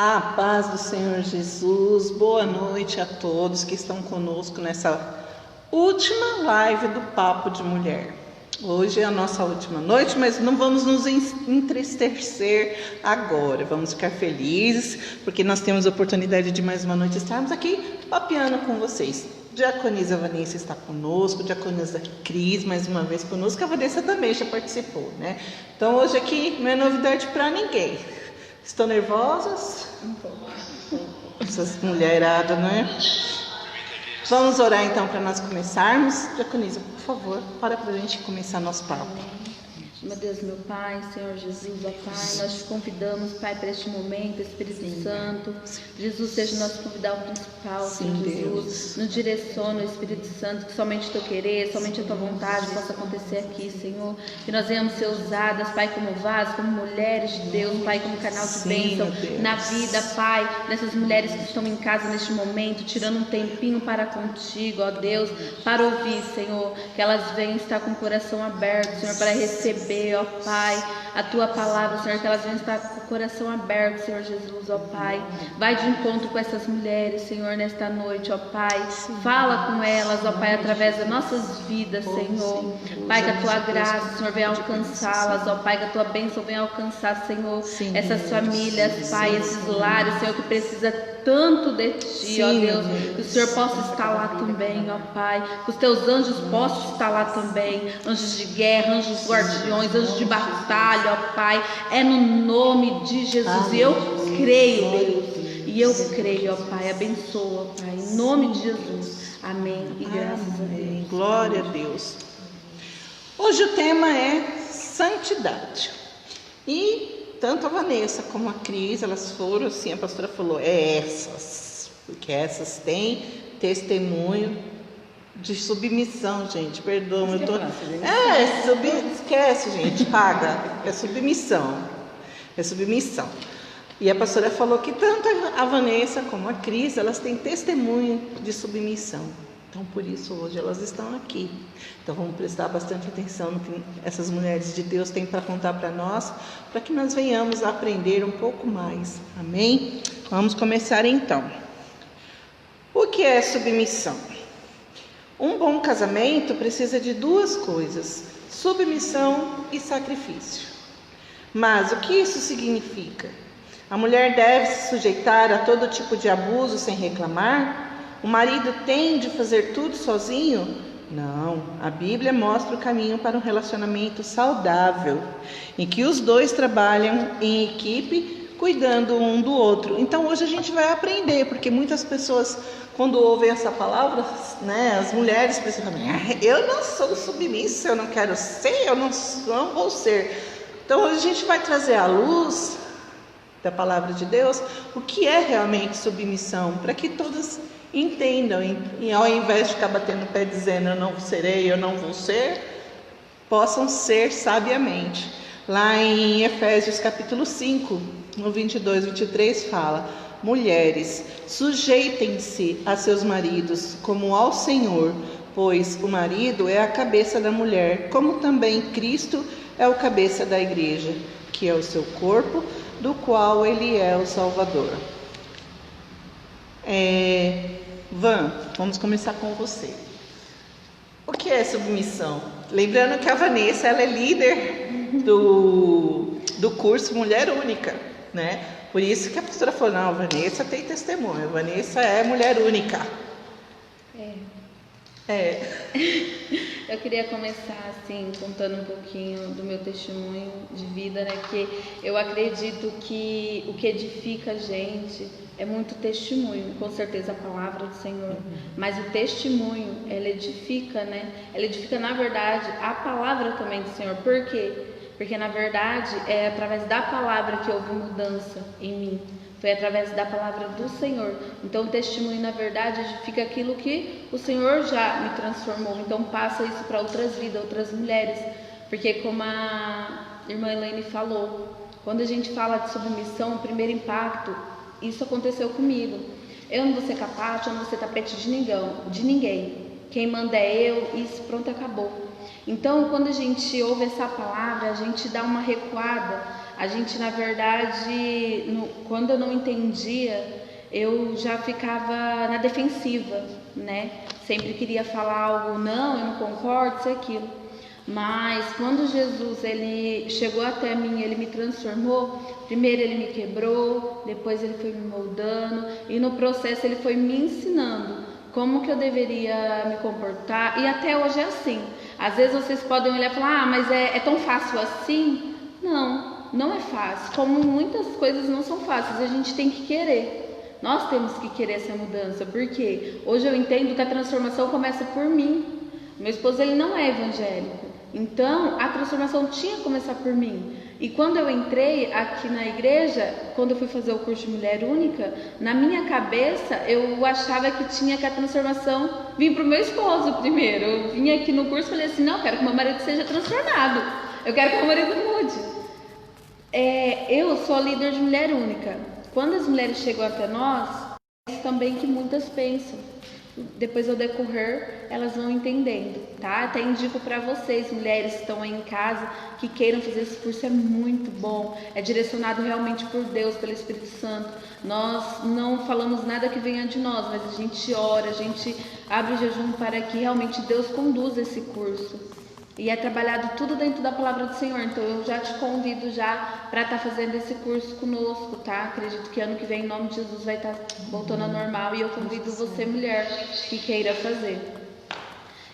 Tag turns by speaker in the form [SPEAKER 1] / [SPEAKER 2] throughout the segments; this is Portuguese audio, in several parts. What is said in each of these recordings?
[SPEAKER 1] A paz do Senhor Jesus, boa noite a todos que estão conosco nessa última live do Papo de Mulher. Hoje é a nossa última noite, mas não vamos nos entristecer agora, vamos ficar felizes, porque nós temos a oportunidade de mais uma noite estarmos aqui papeando com vocês. Diaconisa Vanessa está conosco, Diaconisa Cris mais uma vez conosco, a Vanessa também já participou, né? Então hoje aqui não é novidade para ninguém. Estão nervosas?
[SPEAKER 2] Um pouco.
[SPEAKER 1] Essas mulheradas, não é? Vamos orar então para nós começarmos. Diaconisa, por favor, para a gente começar nosso papo.
[SPEAKER 2] Meu Deus, meu Pai, Senhor Jesus, ó Pai, nós te convidamos, Pai, para este momento, Espírito Santo. Jesus seja o nosso convidado principal, Senhor Jesus. Nos direciona, Espírito Santo, que somente o teu querer, somente a tua vontade possa acontecer aqui, Senhor. Que nós venhamos ser usadas, Pai, como vasos, como mulheres de Deus, Pai, como canal de bênção na vida, Pai, dessas mulheres que estão em casa neste momento, tirando um tempinho para contigo, ó Deus, para ouvir, Senhor, que elas venham estar com o coração aberto, Senhor, para receber, ó Pai, a tua palavra, Senhor, que elas venham estar com o coração aberto, Senhor Jesus, ó Pai. Vai de encontro com essas mulheres, Senhor, nesta noite, ó Pai. Fala com elas, ó Pai, através das nossas vidas, Senhor. Pai, que a tua graça, Senhor, venha alcançá-las, ó Pai, que a tua bênção venha alcançar, Senhor, essas famílias, Pai, esses lares, Senhor, que precisa tanto de ti, ó Deus, que o Senhor possa estar lá também, ó Pai, que os teus anjos possam estar lá também, anjos de guerra, anjos guardiões, anjos de batalha, ó Pai, é no nome de Jesus, e eu creio, Deus, e eu creio, ó Pai, abençoa, ó Pai, em nome de Jesus, amém, e graças a Deus.
[SPEAKER 1] Glória a Deus. Hoje o tema é santidade, e tanto a Vanessa como a Cris, elas foram assim, a pastora falou, essas, porque essas têm testemunho de submissão, gente, perdoa, eu tô... esquece, gente, paga, é submissão, e a pastora falou que tanto a Vanessa como a Cris, elas têm testemunho de submissão. Então, por isso, hoje elas estão aqui. Então, vamos prestar bastante atenção no que essas mulheres de Deus têm para contar para nós, para que nós venhamos a aprender um pouco mais. Amém? Vamos começar então. O que é submissão? Um bom casamento precisa de duas coisas: submissão e sacrifício. Mas o que isso significa? A mulher deve se sujeitar a todo tipo de abuso sem reclamar? O marido tem de fazer tudo sozinho? Não, a Bíblia mostra o caminho para um relacionamento saudável, em que os dois trabalham em equipe, cuidando um do outro. Então hoje a gente vai aprender, porque muitas pessoas, quando ouvem essa palavra, né, as mulheres principalmente, eu não sou submissa, eu não quero ser, eu não vou ser. Então hoje a gente vai trazer à luz da palavra de Deus o que é realmente submissão, para que todas entendam, e ao invés de ficar batendo o pé dizendo eu não serei, eu não vou ser, possam ser sabiamente. Lá em Efésios capítulo 5, no 22, 23 fala: mulheres, sujeitem-se a seus maridos como ao Senhor, pois o marido é a cabeça da mulher, como também Cristo é o cabeça da igreja, que é o seu corpo, do qual ele é o Salvador. Van, vamos começar com você. O que é submissão? Lembrando que a Vanessa, ela é líder do curso Mulher Única, né? Por isso que a pastora falou, não, a Vanessa tem testemunho, a Vanessa é mulher única.
[SPEAKER 2] Eu queria começar assim, contando um pouquinho do meu testemunho de vida, né? Que eu acredito que o que edifica a gente é muito testemunho, com certeza a palavra do Senhor, mas o testemunho, ela edifica, né? Ela edifica, na verdade, a palavra também do Senhor. Por quê? Porque, na verdade, é através da palavra que houve mudança em mim. Foi através da palavra do Senhor. Então, o testemunho, na verdade, edifica aquilo que o Senhor já me transformou. Então, passa isso para outras vidas, outras mulheres. Porque, como a irmã Elaine falou, quando a gente fala de submissão, o primeiro impacto, isso aconteceu comigo. Eu não vou ser capaz, eu não vou ser tapete de ninguém. Quem manda é eu, e isso, pronto, acabou. Então, quando a gente ouve essa palavra, a gente dá uma recuada, a gente, na verdade, quando eu não entendia, eu já ficava na defensiva, né? Sempre queria falar algo, não, eu não concordo, isso e aquilo. Mas quando Jesus ele chegou até mim, ele me transformou. Primeiro ele me quebrou, depois ele foi me moldando e no processo ele foi me ensinando como que eu deveria me comportar. E até hoje é assim. Às vezes vocês podem olhar e falar, mas é tão fácil assim? Não, não é fácil. Como muitas coisas não são fáceis, a gente tem que querer. Nós temos que querer essa mudança, porque hoje eu entendo que a transformação começa por mim. Meu esposo ele não é evangélico, então a transformação tinha que começar por mim. E quando eu entrei aqui na igreja, quando eu fui fazer o curso de Mulher Única, na minha cabeça eu achava que tinha que a transformação vir para o meu esposo primeiro. Eu vim aqui no curso e falei assim, não, eu quero que meu marido seja transformado, eu quero que meu marido mude. Eu sou líder de Mulher Única. Quando as mulheres chegam até nós, é isso também que muitas pensam. Depois ao decorrer, elas vão entendendo, tá? Até indico para vocês, mulheres que estão aí em casa, que queiram fazer esse curso, é muito bom. É direcionado realmente por Deus, pelo Espírito Santo. Nós não falamos nada que venha de nós, mas a gente ora, a gente abre o jejum para que realmente Deus conduza esse curso. E é trabalhado tudo dentro da palavra do Senhor. Então eu já te convido já para estar fazendo esse curso conosco, tá? Acredito que ano que vem, em nome de Jesus, vai estar voltando ao normal. E eu convido você, mulher, que queira fazer.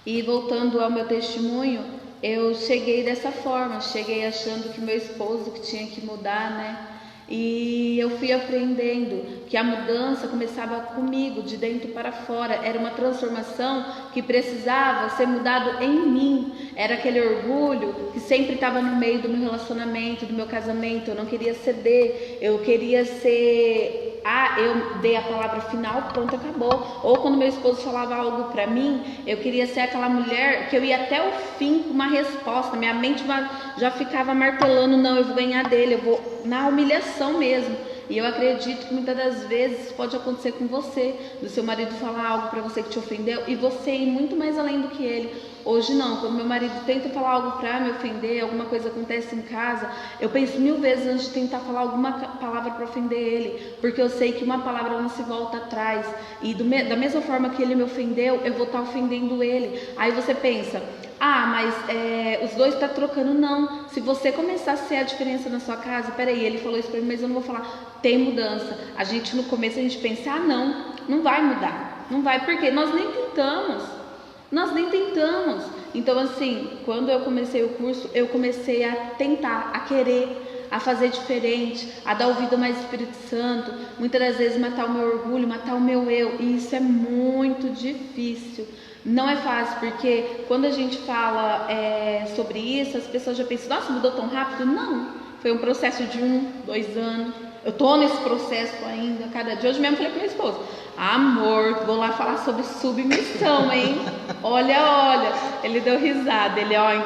[SPEAKER 2] E voltando ao meu testemunho, eu cheguei dessa forma. Cheguei achando que meu esposo que tinha que mudar, né? E eu fui aprendendo que a mudança começava comigo, de dentro para fora. Era uma transformação que precisava ser mudado em mim. Era aquele orgulho que sempre estava no meio do meu relacionamento, do meu casamento. Eu não queria ceder, eu queria ser... eu dei a palavra final, pronto, acabou. Ou quando meu esposo falava algo pra mim, eu queria ser aquela mulher que eu ia até o fim com uma resposta. Minha mente já ficava martelando, não, eu vou ganhar dele, eu vou na humilhação mesmo. E eu acredito que muitas das vezes pode acontecer com você, do seu marido falar algo pra você que te ofendeu e você ir muito mais além do que ele. Hoje não, quando meu marido tenta falar algo pra me ofender, alguma coisa acontece em casa, eu penso 1000 vezes antes de tentar falar alguma palavra pra ofender ele, porque eu sei que uma palavra não se volta atrás. E da mesma forma que ele me ofendeu, eu vou estar ofendendo ele. Aí você pensa, mas os dois estão trocando. Não, se você começar a ser a diferença na sua casa, peraí, ele falou isso pra mim, mas eu não vou falar. Tem mudança. A gente no começo a gente pensa, não vai mudar, não vai, porque nós nem tentamos. Então assim, quando eu comecei o curso, eu comecei a tentar, a querer, a fazer diferente, a dar ouvido mais ao Espírito Santo, muitas das vezes matar o meu orgulho, matar o meu eu, e isso é muito difícil. Não é fácil, porque quando a gente fala sobre isso, as pessoas já pensam, nossa, mudou tão rápido? Não, foi um processo de 1, 2 anos. Eu tô nesse processo ainda, cada dia. Hoje mesmo falei com meu esposo, amor, vou lá falar sobre submissão, hein? Olha, ele deu risada,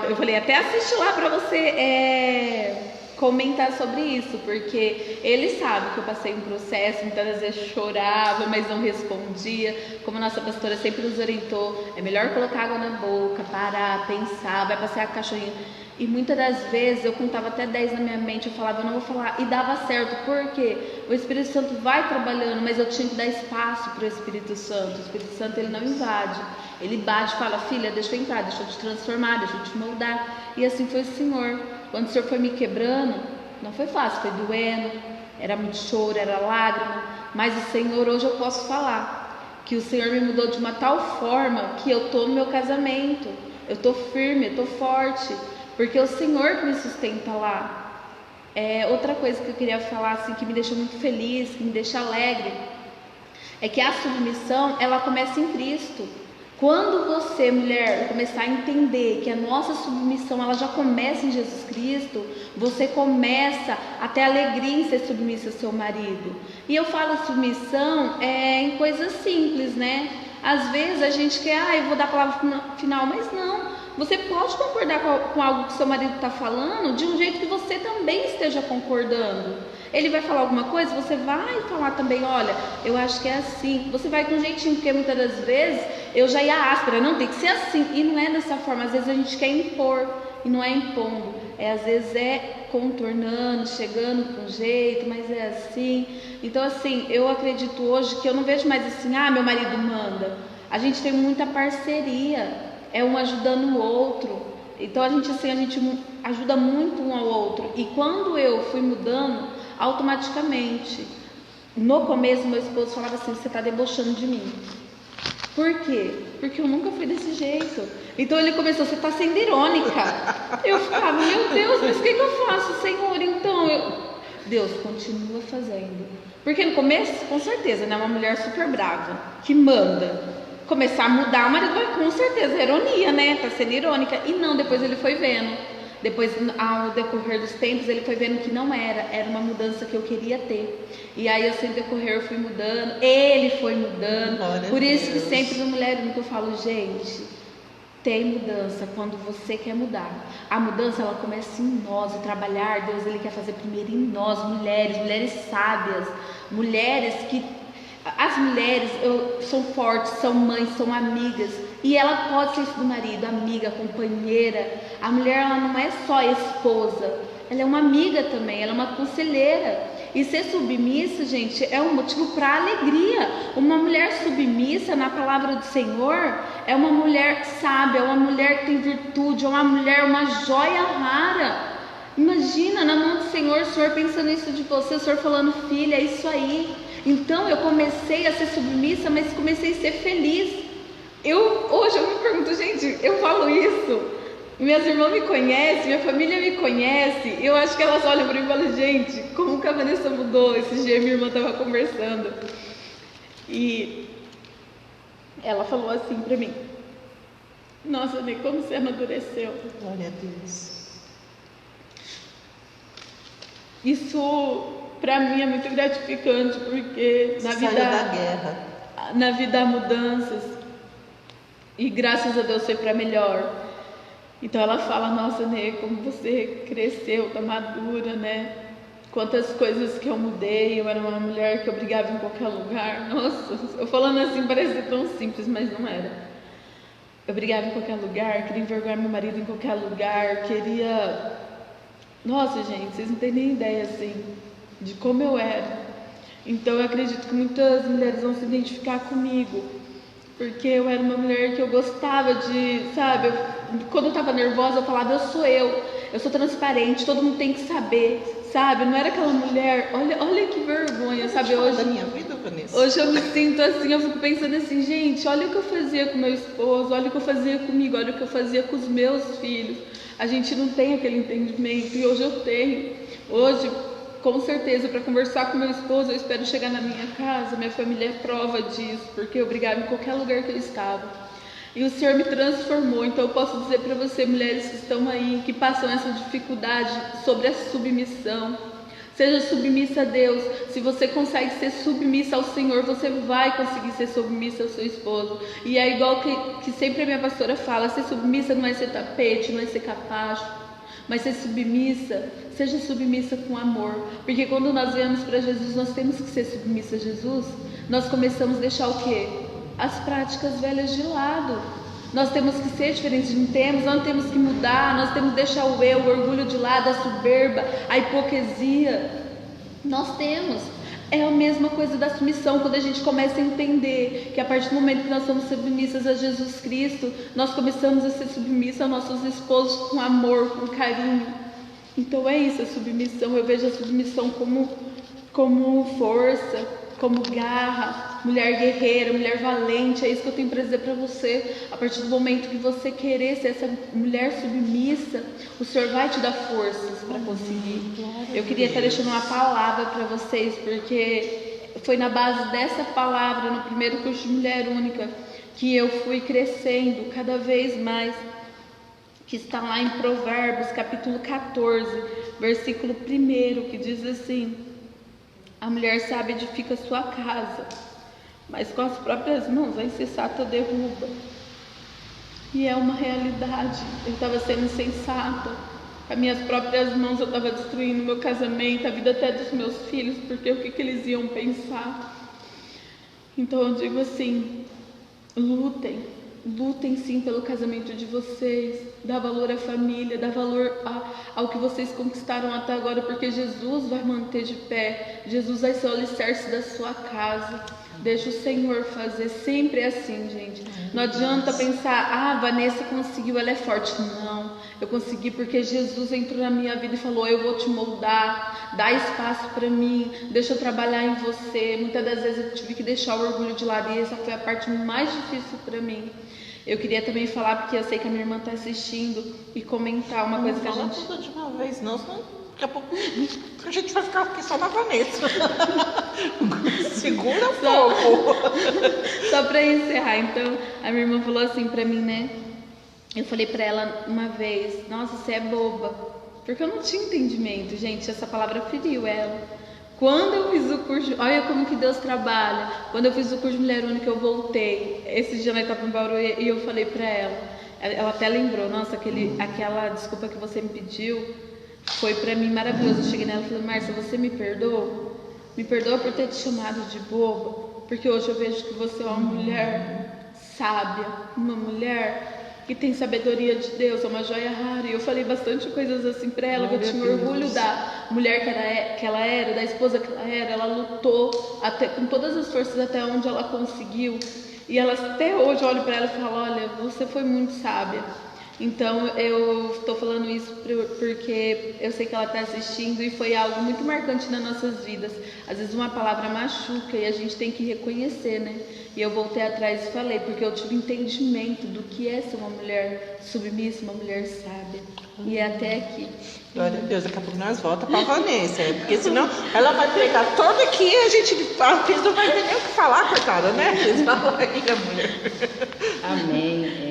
[SPEAKER 2] eu falei, até assiste lá pra você comentar sobre isso, porque ele sabe que eu passei um processo, muitas vezes chorava, mas não respondia. Como a nossa pastora sempre nos orientou, é melhor colocar água na boca, parar, pensar, vai passear com o cachorrinho. E muitas das vezes eu contava até 10 na minha mente, eu falava, eu não vou falar, e dava certo, porque o Espírito Santo vai trabalhando, mas eu tinha que dar espaço para o Espírito Santo. O Espírito Santo, ele não invade, ele bate e fala, filha, deixa eu entrar, deixa eu te transformar, deixa eu te moldar. E assim foi o Senhor. Quando o Senhor foi me quebrando, não foi fácil, foi doendo, era muito choro, era lágrima, mas o Senhor, hoje eu posso falar que o Senhor me mudou de uma tal forma que eu tô no meu casamento, eu tô firme, eu tô forte, porque é o Senhor que me sustenta lá. Outra coisa que eu queria falar, assim, que me deixa muito feliz, que me deixa alegre, é que a submissão, ela começa em Cristo. Quando você, mulher, começar a entender que a nossa submissão, ela já começa em Jesus Cristo, você começa a ter alegria em ser submissa ao seu marido. E eu falo submissão em coisas simples, né? Às vezes a gente quer, eu vou dar a palavra final, mas não. Você pode concordar com algo que seu marido está falando de um jeito que você também esteja concordando. Ele vai falar alguma coisa, você vai falar também, olha, eu acho que é assim. Você vai com um jeitinho, porque muitas das vezes eu já ia áspera, não, tem que ser assim. E não é dessa forma, às vezes a gente quer impor, e não é impondo. Às vezes contornando, chegando com jeito, mas é assim. Então assim, eu acredito hoje que eu não vejo mais assim, meu marido manda. A gente tem muita parceria, é um ajudando o outro. Então a gente ajuda muito um ao outro. E quando eu fui mudando, automaticamente, no começo meu esposo falava assim, você está debochando de mim. Por quê? Porque eu nunca fui desse jeito. Então ele começou, você está sendo irônica. Eu ficava, meu Deus, mas o que eu faço, Senhor? Então, Deus, continua fazendo. Porque no começo, com certeza, né, uma mulher super brava, que manda. Começar a mudar, o marido vai com certeza, ironia, né? Tá sendo irônica. E não, depois ele foi vendo. Depois, ao decorrer dos tempos, ele foi vendo que não era uma mudança que eu queria ter. E aí, assim, no decorrer, eu fui mudando, ele foi mudando.
[SPEAKER 1] Glória
[SPEAKER 2] Por
[SPEAKER 1] a
[SPEAKER 2] isso que
[SPEAKER 1] Deus.
[SPEAKER 2] sempre no Mulher Única eu falo, gente, tem mudança quando você quer mudar. A mudança, ela começa em nós, o trabalhar, Deus, ele quer fazer primeiro em nós, mulheres sábias, mulheres que... As mulheres são fortes, são mães, são amigas. E ela pode ser isso do marido, amiga, companheira. A mulher, ela não é só esposa, ela é uma amiga também, ela é uma conselheira. E ser submissa, gente, é um motivo para alegria. Uma mulher submissa, na palavra do Senhor, é uma mulher sábia, é uma mulher que tem virtude, é uma mulher, uma joia rara. Imagina, na mão do Senhor, o Senhor pensando isso de você, o Senhor falando, filha, é isso aí. Então eu comecei a ser submissa, mas comecei a ser feliz. Hoje eu me pergunto, gente, eu falo isso, minhas irmãs me conhecem, minha família me conhece, eu acho que elas olham para mim e falam, gente, como que a Vanessa mudou? Esse dia minha irmã estava conversando e ela falou assim para mim, nossa, Ney, como você amadureceu.
[SPEAKER 1] Glória a Deus.
[SPEAKER 2] Isso para mim é muito gratificante, porque
[SPEAKER 1] Saiu da guerra.
[SPEAKER 2] Na vida há mudanças e graças a Deus foi para melhor. Então ela fala, nossa, Ney, como você cresceu, tá madura, né? Quantas coisas que eu mudei, eu era uma mulher que eu brigava em qualquer lugar. Nossa, eu falando assim parece ser tão simples, mas não era. Eu brigava em qualquer lugar, queria envergonhar meu marido em qualquer lugar, queria... Nossa, gente, vocês não têm nem ideia, assim, de como eu era. Então eu acredito que muitas mulheres vão se identificar comigo, porque eu era uma mulher que eu gostava de, sabe, quando eu tava nervosa eu falava, eu sou transparente, todo mundo tem que saber, sabe, não era aquela mulher, olha que vergonha, sabe, hoje,
[SPEAKER 1] da minha vida, Vanessa.
[SPEAKER 2] Hoje eu me sinto assim, eu fico pensando assim, gente, olha o que eu fazia com meu esposo, olha o que eu fazia comigo, olha o que eu fazia com os meus filhos, a gente não tem aquele entendimento, e hoje eu tenho, hoje... Com certeza, para conversar com meu esposo, eu espero chegar na minha casa, minha família é prova disso, porque eu brigava em qualquer lugar que eu estava. E o Senhor me transformou, então eu posso dizer para você, mulheres que estão aí, que passam essa dificuldade sobre a submissão, seja submissa a Deus. Se você consegue ser submissa ao Senhor, você vai conseguir ser submissa ao seu esposo. E é igual que sempre a minha pastora fala, ser submissa não é ser tapete, não é ser capacho, mas ser submissa, seja submissa com amor, porque quando nós viemos para Jesus, nós temos que ser submissa a Jesus, nós começamos a deixar o quê? As práticas velhas de lado, nós temos que ser diferentes, não temos que mudar, nós temos que deixar o eu, o orgulho de lado, a soberba, a hipocrisia, nós temos. É a mesma coisa da submissão, quando a gente começa a entender que a partir do momento que nós somos submissas a Jesus Cristo, nós começamos a ser submissas aos nossos esposos com amor, com carinho. Então é isso, a submissão, eu vejo a submissão como força, como garra, mulher guerreira, mulher valente, é isso que eu tenho para dizer para você. A partir do momento que você querer ser essa mulher submissa, o Senhor vai te dar forças para conseguir. Eu queria estar deixando uma palavra para vocês, porque foi na base dessa palavra, no primeiro curso de Mulher Única, que eu fui crescendo cada vez mais, que está lá em Provérbios, capítulo 14, versículo 1, que diz assim: a mulher sábia edifica sua casa, mas com as próprias mãos a insensata derruba. E é uma realidade. Eu estava sendo insensata, com as minhas próprias mãos eu estava destruindo meu casamento, a vida até dos meus filhos, porque o que eles iam pensar? Então eu digo assim, lutem lutem sim pelo casamento de vocês, dá valor à família, dá valor ao que vocês conquistaram até agora, porque Jesus vai manter de pé, Jesus vai ser o alicerce da sua casa. Deixa o Senhor fazer, sempre é assim, gente. Não adianta pensar, Vanessa conseguiu, ela é forte. Não, eu consegui porque Jesus entrou na minha vida e falou, eu vou te moldar, dá espaço para mim, deixa eu trabalhar em você. Muitas das vezes eu tive que deixar o orgulho de lado e essa foi a parte mais difícil para mim. Eu queria também falar, porque eu sei que a minha irmã está assistindo, e comentar uma coisa que a gente...
[SPEAKER 1] Não fala tudo de uma vez, não, senão daqui a pouco a gente vai ficar aqui só na Vanessa. Segura um pouco.
[SPEAKER 2] Só para encerrar, então, a minha irmã falou assim para mim, né? Eu falei para ela uma vez, nossa, você é boba. Porque eu não tinha entendimento, gente, essa palavra feriu ela. Quando eu fiz o curso, olha como que Deus trabalha. Quando eu fiz o curso de Mulher Única, eu voltei. Esse dia nós estávamos em Bauru e eu falei para ela até lembrou, nossa, aquela desculpa que você me pediu foi para mim maravilhoso. Eu cheguei nela e falei, Márcia, você me perdoa? Me perdoa por ter te chamado de boba, porque hoje eu vejo que você é uma mulher sábia, uma mulher que tem sabedoria de Deus, é uma joia rara. E eu falei bastante coisas assim para ela, que eu tinha orgulho da mulher que ela era, da esposa que ela lutou até, com todas as forças até onde ela conseguiu. E ela até hoje olho para ela e falo, olha, você foi muito sábia. Então eu estou falando isso porque eu sei que ela está assistindo e foi algo muito marcante nas nossas vidas. Às vezes uma palavra machuca e a gente tem que reconhecer, né? E eu voltei atrás e falei, porque eu tive entendimento do que é ser uma mulher submissa, uma mulher sábia. E é até aqui.
[SPEAKER 1] Glória a Deus, daqui a pouco nós voltamos para a Vanessa, porque senão ela vai pregar toda aqui e a gente não vai ter nem o que falar, coitada, né? Fala aí, a mulher.
[SPEAKER 3] Amém.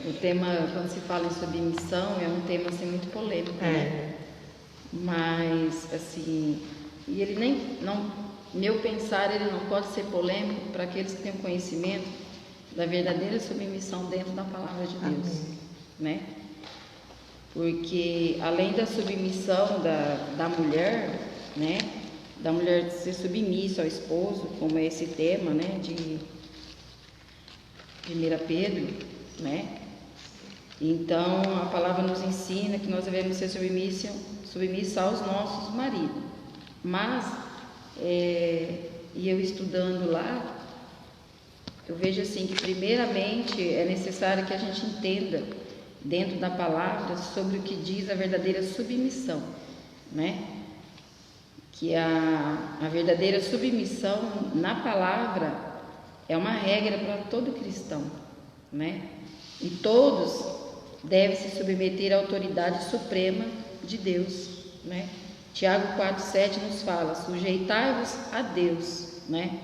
[SPEAKER 3] O tema, quando se fala em submissão, é um tema assim, muito polêmico, né? Mas, assim, e ele meu pensar, ele não pode ser polêmico para aqueles que têm o conhecimento da verdadeira submissão dentro da palavra de Deus, né? Porque, além da submissão da mulher, né? Da mulher ser submissa ao esposo, como é esse tema, né? De 1 Pedro, né? Então, a palavra nos ensina que nós devemos ser submissa aos nossos maridos. Mas, e eu estudando lá, eu vejo assim que primeiramente é necessário que a gente entenda dentro da palavra sobre o que diz a verdadeira submissão, né? Que a verdadeira submissão na palavra é uma regra para todo cristão, né? E todos devem se submeter à autoridade suprema de Deus, né? Tiago 4,7 nos fala, sujeitai-vos a Deus, né?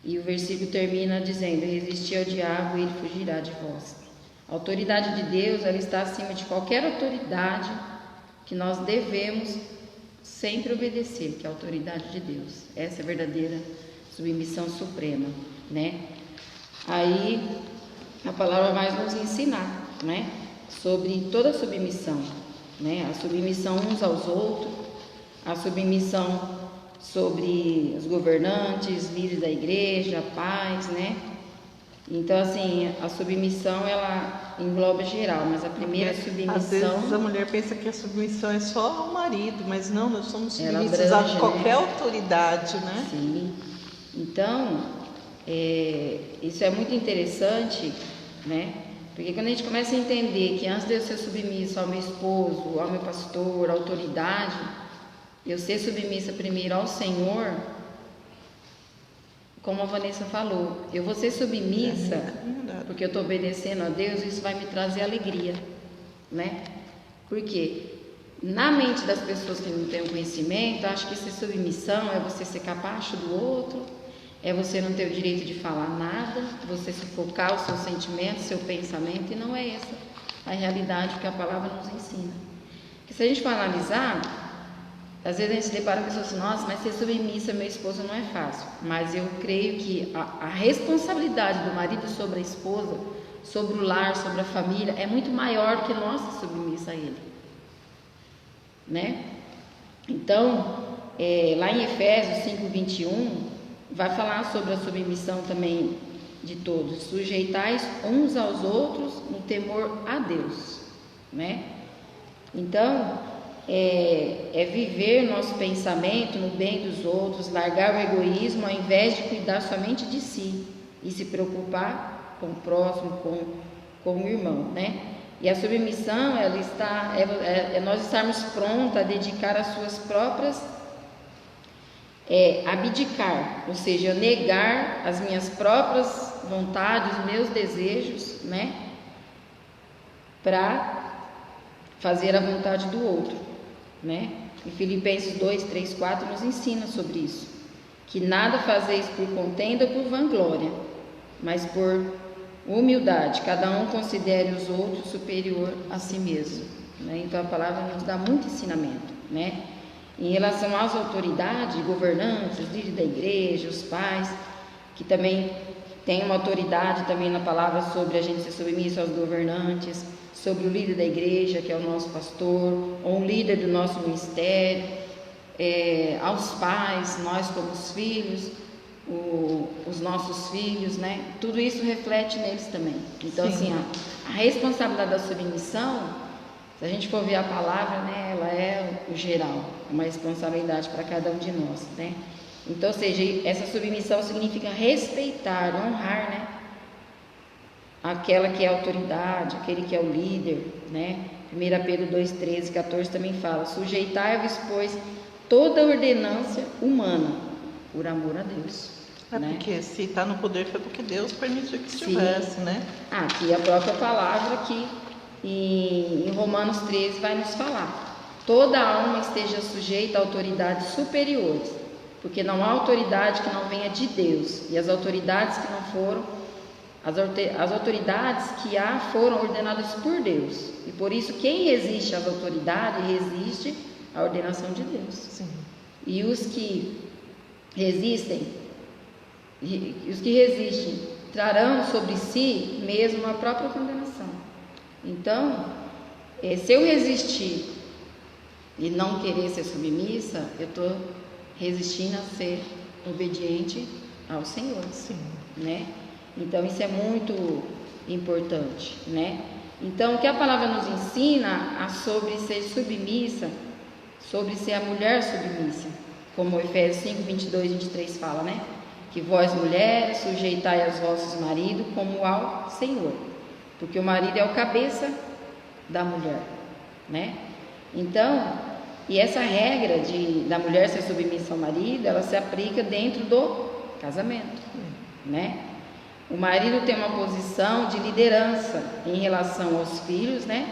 [SPEAKER 3] E o versículo termina dizendo, resistir ao diabo e ele fugirá de vós. A autoridade de Deus, ela está acima de qualquer autoridade que nós devemos sempre obedecer, que é a autoridade de Deus. Essa é a verdadeira submissão suprema, né? Aí a palavra vai nos ensinar, né? Sobre toda a submissão, né? A submissão uns aos outros, a submissão sobre os governantes, líderes da igreja, pais, né? Então, assim, a submissão, ela engloba geral, mas a primeira submissão...
[SPEAKER 1] Às vezes a mulher pensa que a submissão é só ao marido, mas não, nós somos submissos
[SPEAKER 3] abrange,
[SPEAKER 1] a qualquer autoridade, né?
[SPEAKER 3] Sim. Então, isso é muito interessante, né? Porque quando a gente começa a entender que antes de eu ser submissa ao meu esposo, ao meu pastor, à autoridade, eu ser submissa primeiro ao Senhor, como a Vanessa falou, eu vou ser submissa porque eu estou obedecendo a Deus, isso vai me trazer alegria, né? Porque na mente das pessoas que não têm o conhecimento, acho que ser submissão é você ser capacho do outro, é você não ter o direito de falar nada, você sufocar os seus sentimentos, seu pensamento, e não é essa a realidade que a palavra nos ensina. Porque se a gente for analisar, às vezes a gente se depara com pessoas assim, nossa, mas ser submissa meu esposo não é fácil. Mas eu creio que a responsabilidade do marido sobre a esposa, sobre o lar, sobre a família, é muito maior que nossa submissa a ele, né? Então, lá em Efésios 5:21, vai falar sobre a submissão também de todos, sujeitais uns aos outros no temor a Deus, né? Então, é viver nosso pensamento no bem dos outros, largar o egoísmo ao invés de cuidar somente de si e se preocupar com o próximo, com o irmão, né? E a submissão, ela nós estarmos prontos a dedicar as suas próprias, abdicar, ou seja, negar as minhas próprias vontades, os meus desejos, né? Para fazer a vontade do outro, né? E Filipenses 2, 3, 4 nos ensina sobre isso, que nada fazeis por contenda ou por vanglória, mas por humildade, cada um considere os outros superior a si mesmo, né? Então a palavra nos dá muito ensinamento, né? Em relação às autoridades, governantes, líderes da igreja, os pais, que também tem uma autoridade também na palavra sobre a gente ser submisso aos governantes, sobre o líder da igreja, que é o nosso pastor, ou um líder do nosso ministério, aos pais, nós como os filhos, os nossos filhos, né? Tudo isso reflete neles também. Então, sim, assim, a responsabilidade da submissão, se a gente for ver a palavra, né, ela é o geral, uma responsabilidade para cada um de nós, né? Então, ou seja, essa submissão significa respeitar, honrar, né, aquela que é a autoridade, aquele que é o líder, né? 1 Pedro 2, 13, 14 também fala: sujeitai-vos, pois, toda ordenância humana, por amor a Deus. Né?
[SPEAKER 1] Porque se está no poder foi porque Deus permitiu que estivesse, né?
[SPEAKER 3] Aqui a própria palavra aqui em Romanos 13 vai nos falar: toda alma esteja sujeita a autoridades superiores, porque não há autoridade que não venha de Deus, e as autoridades que não foram, as autoridades que há foram ordenadas por Deus, e por isso quem resiste às autoridades resiste à ordenação de Deus.
[SPEAKER 1] Sim.
[SPEAKER 3] E os que resistem trarão sobre si mesmo a própria condenação. Então, se eu resistir e não querer ser submissa, eu estou resistindo a ser obediente ao Senhor.
[SPEAKER 1] Sim.
[SPEAKER 3] Né? Então, isso é muito importante, né? Então, o que a palavra nos ensina sobre ser submissa, sobre ser a mulher submissa, como Efésios 5, 22 e 23 fala, né? Que vós, mulheres, sujeitai aos vossos maridos como ao Senhor, porque o marido é o cabeça da mulher, né? Então, e essa regra da mulher ser submissa ao marido, ela se aplica dentro do casamento, né? O marido tem uma posição de liderança em relação aos filhos, né?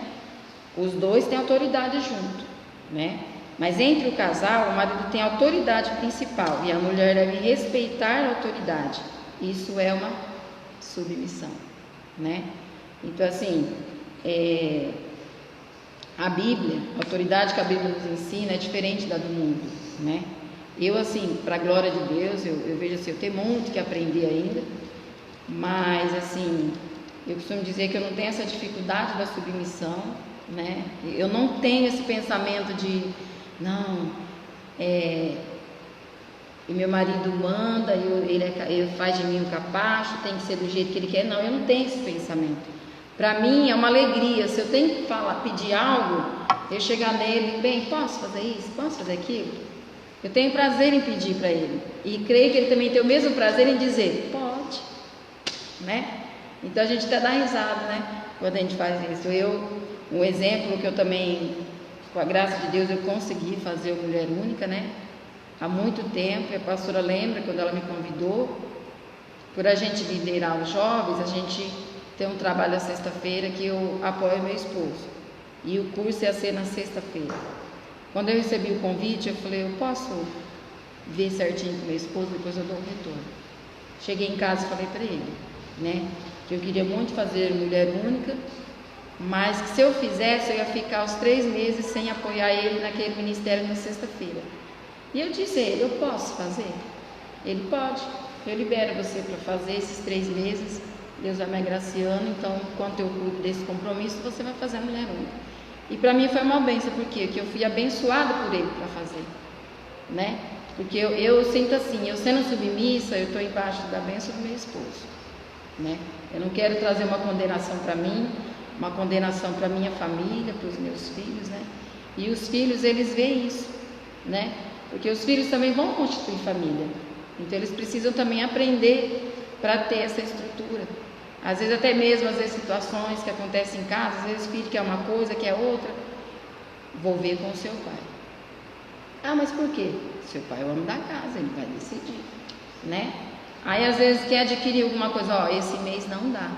[SPEAKER 3] Os dois têm autoridade junto, né? Mas entre o casal, o marido tem a autoridade principal e a mulher deve respeitar a autoridade. Isso é uma submissão, né? Então, assim, a Bíblia, a autoridade que a Bíblia nos ensina é diferente da do mundo, né? Eu, assim, para a glória de Deus, eu vejo assim, eu tenho muito que aprender ainda, mas, assim, eu costumo dizer que eu não tenho essa dificuldade da submissão, né? Eu não tenho esse pensamento de, não, e meu marido manda, ele faz de mim um capacho, tem que ser do jeito que ele quer. Não, eu não tenho esse pensamento. Para mim é uma alegria, se eu tenho que pedir algo, eu chegar nele, bem, posso fazer isso, posso fazer aquilo? Eu tenho prazer em pedir para ele, e creio que ele também tem o mesmo prazer em dizer, pode, né? Então a gente até dá risada, né, quando a gente faz isso. Um exemplo que eu também, com a graça de Deus, eu consegui fazer o Mulher Única, né? Há muito tempo, a pastora lembra quando ela me convidou, por a gente liderar os jovens, a gente tem um trabalho na sexta-feira que eu apoio meu esposo, e o curso ia ser na sexta-feira. Quando eu recebi o convite, eu falei, eu posso ver certinho com meu esposo, depois eu dou um retorno. Cheguei em casa e falei para ele, né, que eu queria muito fazer Mulher Única, mas que se eu fizesse, eu ia ficar os 3 meses sem apoiar ele naquele ministério na sexta-feira. E eu disse a ele, eu posso fazer? Ele pode, eu libero você para fazer esses 3 meses, Deus vai me agraciando, então enquanto eu cuido desse compromisso, você vai fazer a Mulher Única. E para mim foi uma bênção, por quê? Porque eu fui abençoada por ele para fazer, né? Porque eu sinto assim, eu sendo submissa, eu estou embaixo da bênção do meu esposo, né? Eu não quero trazer uma condenação para mim, uma condenação para minha família, para os meus filhos, né? E os filhos, eles veem isso, né? Porque os filhos também vão constituir família. Então eles precisam também aprender para ter essa estrutura. Às vezes até mesmo situações que acontecem em casa, às vezes o filho quer uma coisa, quer outra. Vou ver com o seu pai. Ah, mas por quê? Seu pai é o homem da casa, ele vai decidir, né? Aí às vezes quer adquirir alguma coisa, ó, esse mês não dá.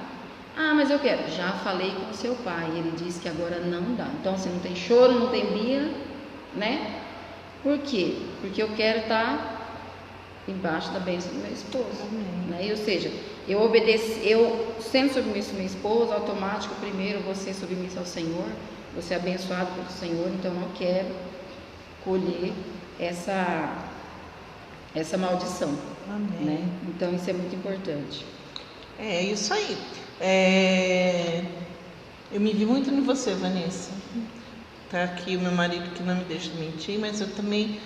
[SPEAKER 3] Ah, mas eu quero. Já falei com o seu pai, ele disse que agora não dá. Então assim, não tem choro, não tem birra, né? Por quê? Porque eu quero estar embaixo da bênção do meu esposo, né? Ou seja, eu obedeço, eu sendo submisso ao meu esposo, automático, primeiro vou ser submisso ao Senhor, vou ser abençoado pelo Senhor, então eu não quero colher essa maldição, né? Então isso é muito importante.
[SPEAKER 1] É isso aí. Eu me vi muito em você, Vanessa. Tá aqui o meu marido que não me deixa mentir, mas eu também,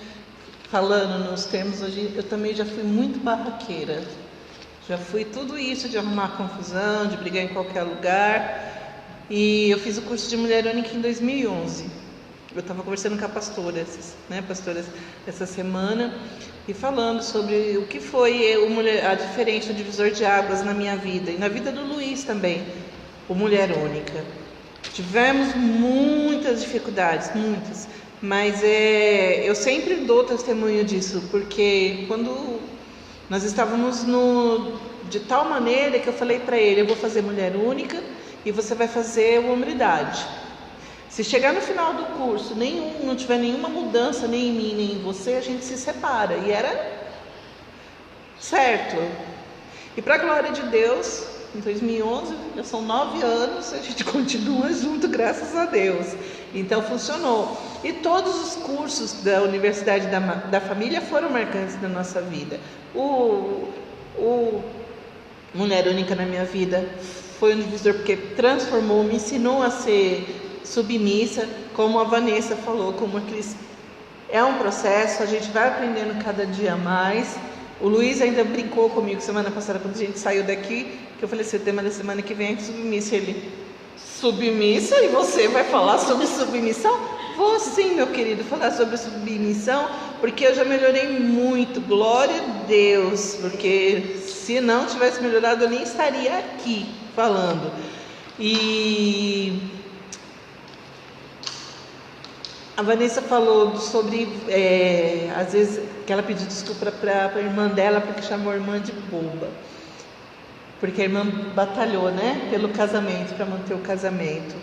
[SPEAKER 1] falando nos termos hoje, eu também já fui muito barraqueira. Já fui tudo isso de arrumar confusão, de brigar em qualquer lugar. E eu fiz o curso de Mulher Única em 2011. Eu estava conversando com a pastora, essa semana, e falando sobre o que foi a diferença, o divisor de águas na minha vida e na vida do Luiz também, o Mulher Única. Tivemos muitas dificuldades, muitas, mas eu sempre dou testemunho disso, porque quando nós estávamos de tal maneira que eu falei para ele, eu vou fazer Mulher Única e você vai fazer Hombridade. Se chegar no final do curso, não tiver nenhuma mudança, nem em mim, nem em você, a gente se separa. E era certo. E para a glória de Deus, em 2011, já são 9 anos, a gente continua junto, graças a Deus. Então funcionou. E todos os cursos da Universidade da Família foram marcantes na nossa vida. O Mulher Única na minha vida foi um divisor, porque transformou, me ensinou a ser submissa, como a Vanessa falou, como a Cris. É um processo, a gente vai aprendendo cada dia mais. O Luiz ainda brincou comigo semana passada, quando a gente saiu daqui, que eu falei assim, o tema da semana que vem é submissa. Ele, submissa? E você vai falar sobre submissão? Vou sim, meu querido, falar sobre submissão, porque eu já melhorei muito, glória a Deus, porque se não tivesse melhorado, eu nem estaria aqui falando. E a Vanessa falou sobre, às vezes, que ela pediu desculpa para a irmã dela, porque chamou a irmã de boba. Porque a irmã batalhou, né, pelo casamento, para manter o casamento.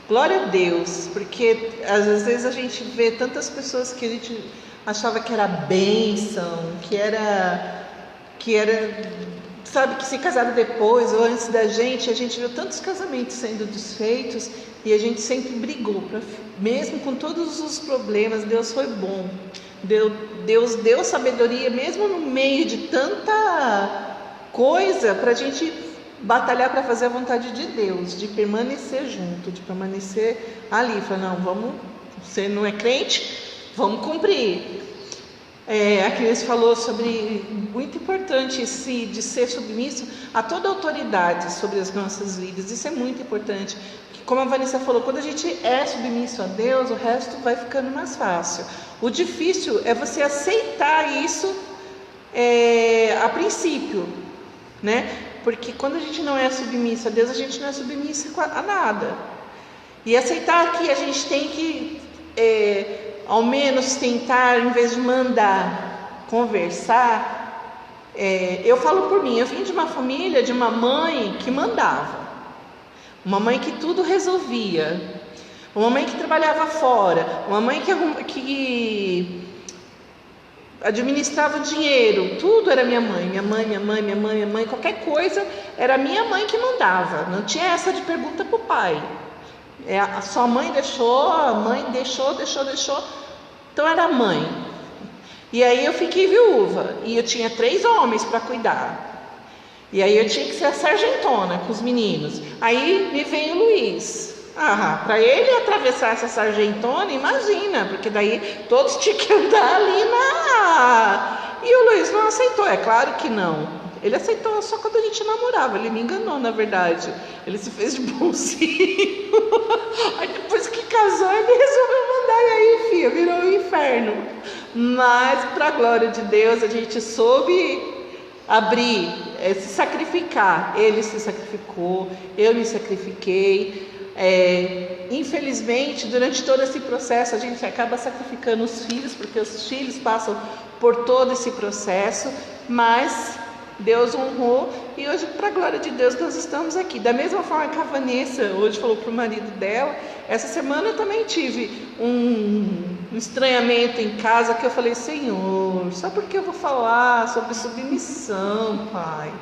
[SPEAKER 1] Glória a Deus, porque às vezes a gente vê tantas pessoas que a gente achava que era bênção, que era, sabe, que se casaram depois ou antes da gente. A gente viu tantos casamentos sendo desfeitos e a gente sempre brigou, mesmo com todos os problemas. Deus foi bom, Deus deu sabedoria, mesmo no meio de tanta coisa, para a gente batalhar para fazer a vontade de Deus, de permanecer junto, de permanecer ali. Falar, não, você não é crente? Vamos cumprir. A Cris falou sobre, muito importante de ser submisso a toda autoridade sobre as nossas vidas. Isso é muito importante. Como a Vanessa falou, quando a gente é submisso a Deus, o resto vai ficando mais fácil. O difícil é você aceitar isso a princípio, né? Porque quando a gente não é submisso a Deus, a gente não é submisso a nada. E aceitar que a gente tem que, ao menos tentar, em vez de mandar, conversar. Eu falo por mim, eu vim de uma família, de uma mãe que mandava. Uma mãe que tudo resolvia. Uma mãe que trabalhava fora. Uma mãe que administrava o dinheiro. Tudo era minha mãe. Minha mãe. Qualquer coisa era minha mãe que mandava. Não tinha essa de pergunta para o pai. A sua mãe deixou, a mãe deixou. Então era a mãe. E aí eu fiquei viúva. E eu tinha 3 homens para cuidar. E aí eu tinha que ser a sargentona com os meninos. Aí me veio o Luiz. Para ele atravessar essa sargentona, imagina, porque daí todos tinham que andar ali E o Luiz não aceitou, é claro que não. Ele aceitou só quando a gente namorava. Ele me enganou, na verdade. Ele se fez de bonzinho. Aí depois que casou, ele resolveu mandar. E aí, filha, virou um inferno. Mas, para a glória de Deus, a gente soube abrir, se sacrificar. Ele se sacrificou, eu me sacrifiquei. Infelizmente, durante todo esse processo, a gente acaba sacrificando os filhos, porque os filhos passam por todo esse processo, mas Deus honrou, e hoje, para a glória de Deus, nós estamos aqui. Da mesma forma que a Vanessa hoje falou para o marido dela, essa semana eu também tive um estranhamento em casa, que eu falei: Senhor, só porque eu vou falar sobre submissão, Pai,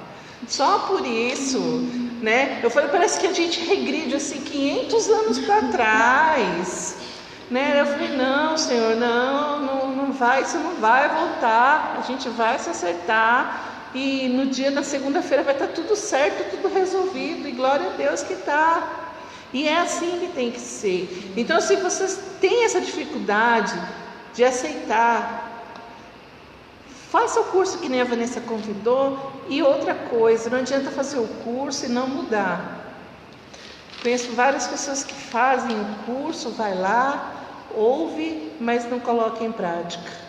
[SPEAKER 1] só por isso, né? Eu falei, parece que a gente regride assim 500 anos para trás, né? Eu falei: não, Senhor, não vai, isso não vai voltar, a gente vai se acertar. E no dia da segunda-feira vai estar tudo certo, tudo resolvido, e glória a Deus que está. E é assim que tem que ser. Então, se vocês têm essa dificuldade de aceitar, faça o curso que nem a Vanessa convidou. E outra coisa, não adianta fazer o curso e não mudar. Conheço várias pessoas que fazem o curso, vai lá, ouve, mas não coloca em prática.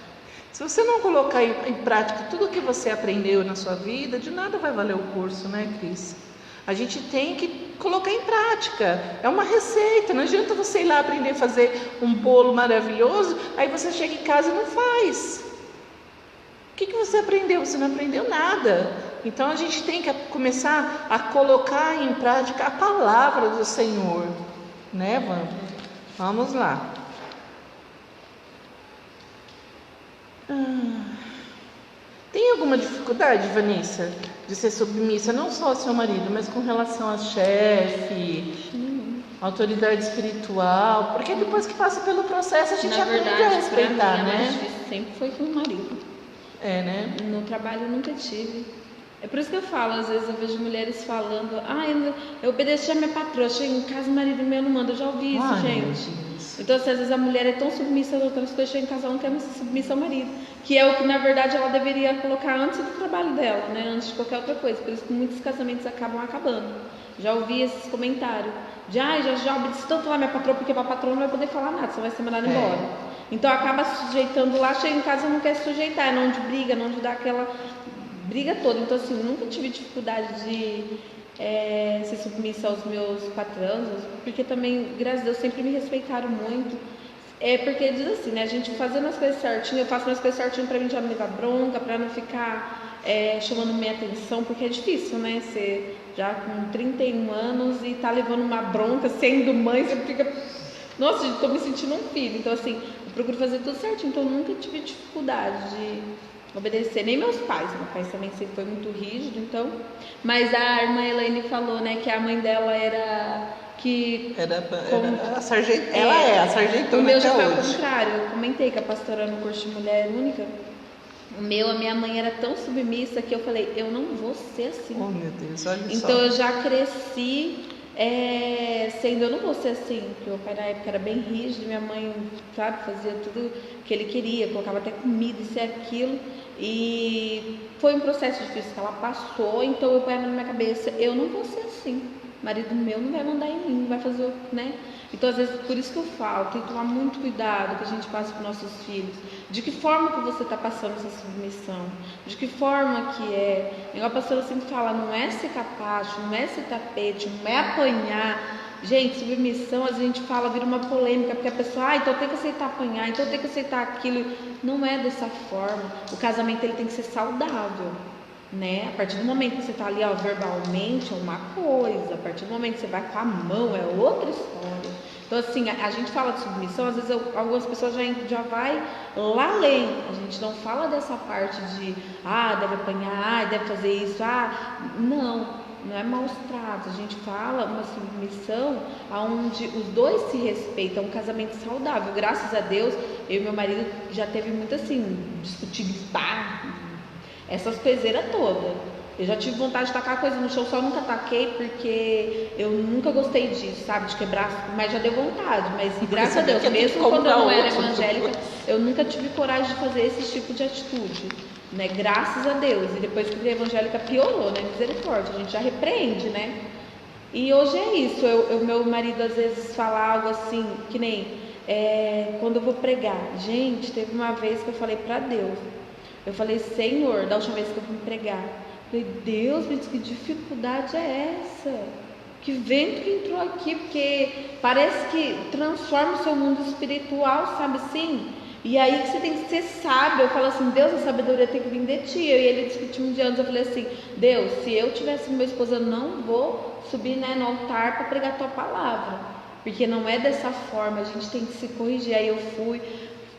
[SPEAKER 1] Se você não colocar em prática tudo o que você aprendeu na sua vida, de nada vai valer o curso, né, Cris? A gente tem que colocar em prática. É uma receita. Não adianta você ir lá aprender a fazer um bolo maravilhoso, aí você chega em casa e não faz. O que você aprendeu? Você não aprendeu nada. Então a gente tem que começar a colocar em prática a palavra do Senhor, né, vamos lá. Tem alguma dificuldade, Vanessa, de ser submissa, não só ao seu marido, mas com relação a chefe, autoridade espiritual? Porque depois que passa pelo processo, a gente aprende a respeitar,
[SPEAKER 2] pra mim,
[SPEAKER 1] né?
[SPEAKER 2] A mais difícil sempre foi com o marido.
[SPEAKER 1] Né?
[SPEAKER 2] No trabalho eu nunca tive. É por isso que eu falo, às vezes eu vejo mulheres falando: eu obedeço a minha patroa, chego em casa, o marido meu não manda. Eu já ouvi isso, gente. Então, às vezes a mulher é tão submissa a outras coisas, chega em casa, ela não quer mais ser submissa ao marido, que é o que na verdade ela deveria colocar antes do trabalho dela, né? Antes de qualquer outra coisa. Por isso que muitos casamentos acabam acabando. Já ouvi esses comentários de: já obedeci tanto lá minha patroa, porque a patroa não vai poder falar nada, você vai ser mandado embora. Então acaba se sujeitando lá, chega em casa e não quer se sujeitar, é não de briga, não de dar aquela briga toda. Então, assim, nunca tive dificuldade de ser submissa aos meus patrões, porque também, graças a Deus, sempre me respeitaram muito. Porque diz assim, né? A gente fazendo as coisas certinho, eu faço as coisas certinho pra mim já me levar bronca, pra não ficar chamando minha atenção, porque é difícil, né? Você já com 31 anos e tá levando uma bronca, sendo mãe, você fica: nossa, gente, tô me sentindo um filho. Então, assim, eu procuro fazer tudo certinho, então eu nunca tive dificuldade de obedecer, nem meus pais. Meu pai também sempre foi muito rígido, então. Mas a irmã Elaine falou, né, que a mãe dela era
[SPEAKER 1] a sargentona. Ela é a sargentona.
[SPEAKER 2] O meu já foi ao contrário. Eu comentei que a pastora no curso de mulher única, a minha mãe era tão submissa que eu falei: eu não vou ser assim.
[SPEAKER 1] Oh, meu Deus, olha
[SPEAKER 2] então,
[SPEAKER 1] só.
[SPEAKER 2] Eu já cresci sendo, eu não vou ser assim, porque meu pai na época era bem rígido, minha mãe, sabe, fazia tudo que ele queria, colocava até comida, isso e aquilo, e foi um processo difícil que ela passou. Então eu ponho na minha cabeça: eu não vou ser assim, marido meu não vai mandar em mim, não vai fazer, né? Então, às vezes, por isso que eu falo, tem que tomar muito cuidado que a gente passa para os nossos filhos. De que forma que você está passando essa submissão? De que forma que é? Igual a pastora sempre fala: não é ser capacho, não é ser tapete, não é apanhar. Gente, submissão, a gente fala, vira uma polêmica, porque a pessoa: então tem que aceitar apanhar, então tem que aceitar aquilo. Não é dessa forma. O casamento, ele tem que ser saudável, né? A partir do momento que você está ali, verbalmente, é uma coisa. A partir do momento que você vai com a mão, é outra história. Então, assim, a gente fala de submissão, às vezes algumas pessoas já vai lá além. A gente não fala dessa parte de: deve apanhar, deve fazer isso, não é maus tratos. A gente fala uma submissão onde os dois se respeitam, um casamento saudável. Graças a Deus, eu e meu marido já teve muito assim, discutir, essas coiseiras todas. Eu já tive vontade de tacar coisa no chão, só nunca taquei, porque eu nunca gostei disso, sabe, de quebrar, mas já deu vontade. Mas graças a Deus, mesmo quando eu não era evangélica, eu nunca tive coragem de fazer esse tipo de atitude. né? Graças a Deus. E depois que virei evangélica piorou, né? Misericórdia, a gente já repreende, né? E hoje é isso. Meu marido às vezes fala algo assim, que nem quando eu vou pregar. Gente, teve uma vez que eu falei para Deus. Eu falei, Senhor, da última vez que eu fui pregar, eu falei, Deus, mas que dificuldade é essa? Que vento que entrou aqui, porque parece que transforma o seu mundo espiritual, sabe assim? E aí que você tem que ser sábio. Eu falo assim, Deus, a sabedoria tem que vir de ti. E ele discutiu um dia antes, eu falei assim, Deus, se eu tivesse com meu esposo, eu não vou subir, né, no altar para pregar a tua palavra, porque não é dessa forma, a gente tem que se corrigir. Aí eu fui,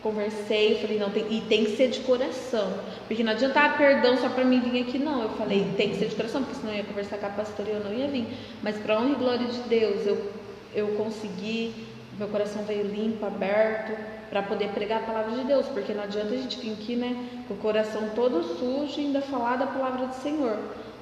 [SPEAKER 2] conversei, falei, não, tem que ser de coração, porque não adianta perdão só para mim vir aqui, não. Eu falei, tem que ser de coração, porque senão eu ia conversar com a pastora e eu não ia vir. Mas para honra e glória de Deus, eu consegui, meu coração veio limpo, aberto, para poder pregar a palavra de Deus, porque não adianta a gente vir aqui, né, com o coração todo sujo e ainda falar da palavra do Senhor,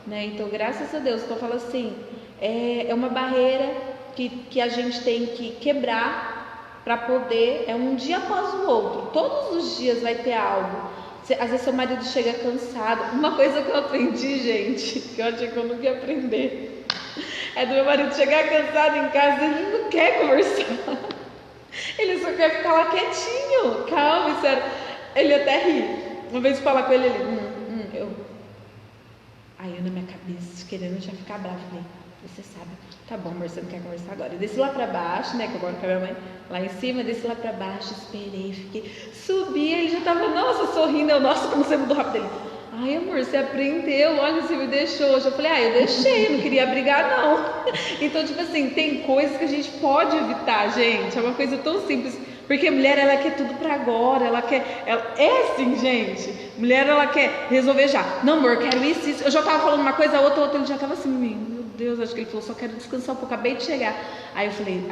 [SPEAKER 2] né? Então, graças a Deus, então eu falo assim, é uma barreira que a gente tem que quebrar para poder, um dia após o outro, todos os dias vai ter algo. Às vezes seu marido chega cansado. Uma coisa que eu aprendi, gente, que eu achei que eu nunca ia aprender, é do meu marido chegar cansado em casa, ele não quer conversar, ele só quer ficar lá quietinho, calmo, sério. Ele até ri. Uma vez eu falar com ele, aí eu na minha cabeça, querendo já ficar bravo, falei, você sabe, tá bom, amor, você não quer conversar agora. Eu desci lá pra baixo, né, que eu moro com a minha mãe, lá em cima, desci lá pra baixo, esperei, fiquei, subi, ele já tava, nossa, sorrindo, nossa, como você mudou rápido. Ele, ai, amor, você aprendeu, olha, você me deixou hoje. Eu falei, eu deixei, eu não queria brigar, não. Então, tipo assim, tem coisas que a gente pode evitar, gente, é uma coisa tão simples. Porque a mulher, ela quer tudo pra agora, é assim, gente, mulher, ela quer resolver já. Não, amor, quero isso. Eu já tava falando uma coisa, a outra, ele já tava assim, meu Deus, acho que ele falou, só quero descansar um pouco, acabei de chegar. Aí eu falei,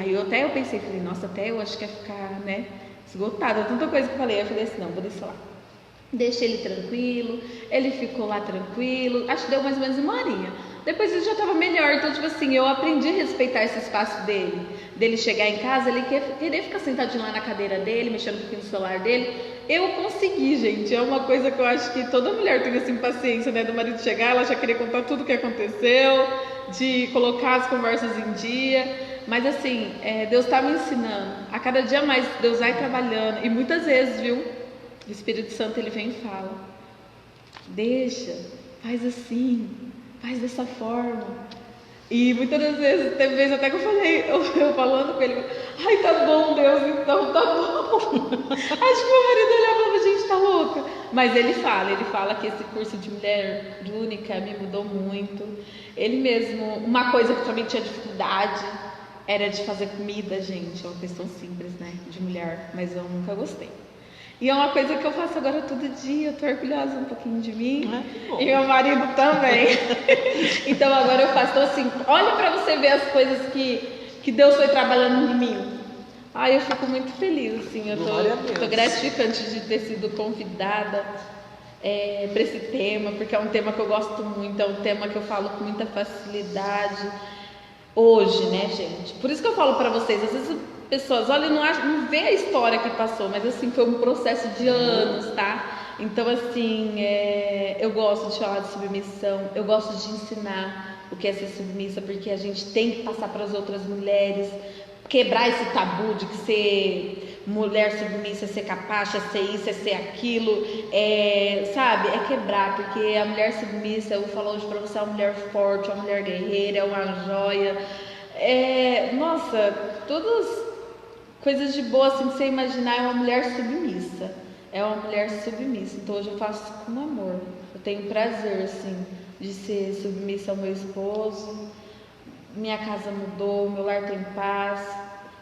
[SPEAKER 2] eu pensei, nossa, até eu acho que ia ficar, né, esgotada, tanta coisa que eu falei. Aí eu falei assim, não, vou descer lá. Deixei ele tranquilo, ele ficou lá tranquilo, acho que deu mais ou menos uma horinha. Depois ele já estava melhor, então tipo assim, eu aprendi a respeitar esse espaço dele chegar em casa, ele querer ficar sentadinho lá na cadeira dele, mexendo um pouquinho no celular dele. Eu consegui, gente, é uma coisa que eu acho que toda mulher tem assim paciência, né, do marido chegar, ela já queria contar tudo o que aconteceu, de colocar as conversas em dia. Mas assim, Deus está me ensinando, a cada dia mais Deus vai trabalhando, e muitas vezes, viu, o Espírito Santo, ele vem e fala, deixa, faz assim, faz dessa forma. E muitas das vezes, teve vezes até que eu falei, eu falando com ele, ai, tá bom, Deus, então tá bom. Acho que meu marido olhava e falava, gente, tá louca. Mas ele fala que esse curso de mulher única me mudou muito. Ele mesmo, uma coisa que também tinha dificuldade era de fazer comida, gente, é uma questão simples, né, de mulher, mas eu nunca gostei. E é uma coisa que eu faço agora todo dia, eu tô orgulhosa um pouquinho de mim, e meu marido também. Então agora eu faço, então assim, olha pra você ver as coisas que Deus foi trabalhando em mim. Ai, eu fico muito feliz, assim, eu tô gratificante de ter sido convidada para esse tema, porque é um tema que eu gosto muito, é um tema que eu falo com muita facilidade hoje, né, gente? Por isso que eu falo pra vocês, às vezes pessoas, olha, não vê a história que passou, mas assim, foi um processo de anos, tá? Então assim, eu gosto de falar de submissão, eu gosto de ensinar o que é ser submissa, porque a gente tem que passar para as outras mulheres, quebrar esse tabu de que ser mulher submissa é ser capacha, é ser isso, é ser aquilo, sabe? É quebrar, porque a mulher submissa, eu vou falar hoje pra você, é uma mulher forte, é uma mulher guerreira, é uma joia, nossa, todas coisas de boa, assim, que você imaginar, é uma mulher submissa. É uma mulher submissa. Então hoje eu faço com amor. Eu tenho prazer, assim, de ser submissa ao meu esposo. Minha casa mudou, meu lar tem paz.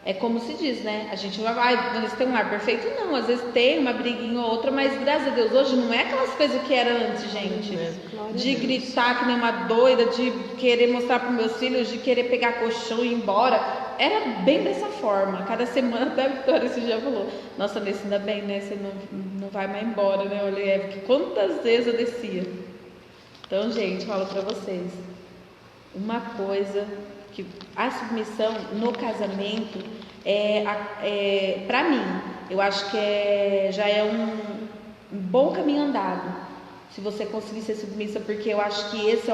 [SPEAKER 2] É como se diz, né? A gente não vai, você tem um lar perfeito? Não, às vezes tem uma briguinha ou outra, mas graças a Deus, hoje não é aquelas coisas que era antes, gente. De gritar que nem uma doida, de querer mostrar para meus filhos, de querer pegar colchão e ir embora. Era bem dessa forma. Cada semana, até a Vitória esse dia falou, nossa, Nesse, ainda bem, né? Você não vai mais embora, né? Eu olhei, porque quantas vezes eu descia. Então, gente, falo pra vocês, uma coisa que a submissão no casamento pra mim, eu acho que já é um bom caminho andado. se você conseguir ser submissa, porque eu acho que esse é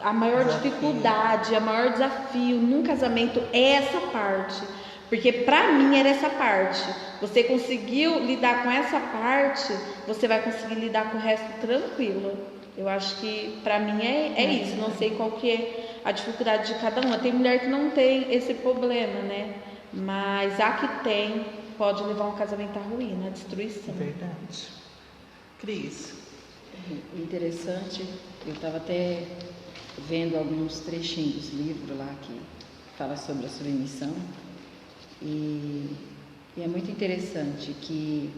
[SPEAKER 2] a maior dificuldade, o maior desafio num casamento é essa parte. Porque pra mim era essa parte. Você conseguiu lidar com essa parte, você vai conseguir lidar com o resto tranquilo. Eu acho que pra mim é isso. Não sei qual que é a dificuldade de cada uma. Tem mulher que não tem esse problema, né? Mas a que tem pode levar um casamento à ruína, à destruição.
[SPEAKER 1] Verdade. Cris.
[SPEAKER 3] Interessante, eu estava até vendo alguns trechinhos do livro lá que fala sobre a submissão. E é muito interessante que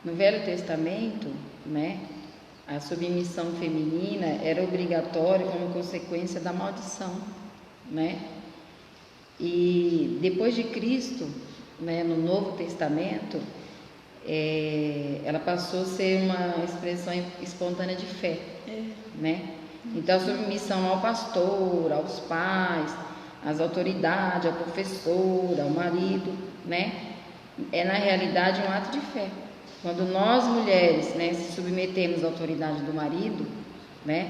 [SPEAKER 3] no Velho Testamento, né, a submissão feminina era obrigatória como consequência da maldição, né? E depois de Cristo, né, no Novo Testamento, ela passou a ser uma expressão espontânea de fé, né? Então a submissão ao pastor, aos pais, às autoridades, ao professor, ao marido, né? É na realidade um ato de fé. Quando nós mulheres, né, se submetemos à autoridade do marido, né,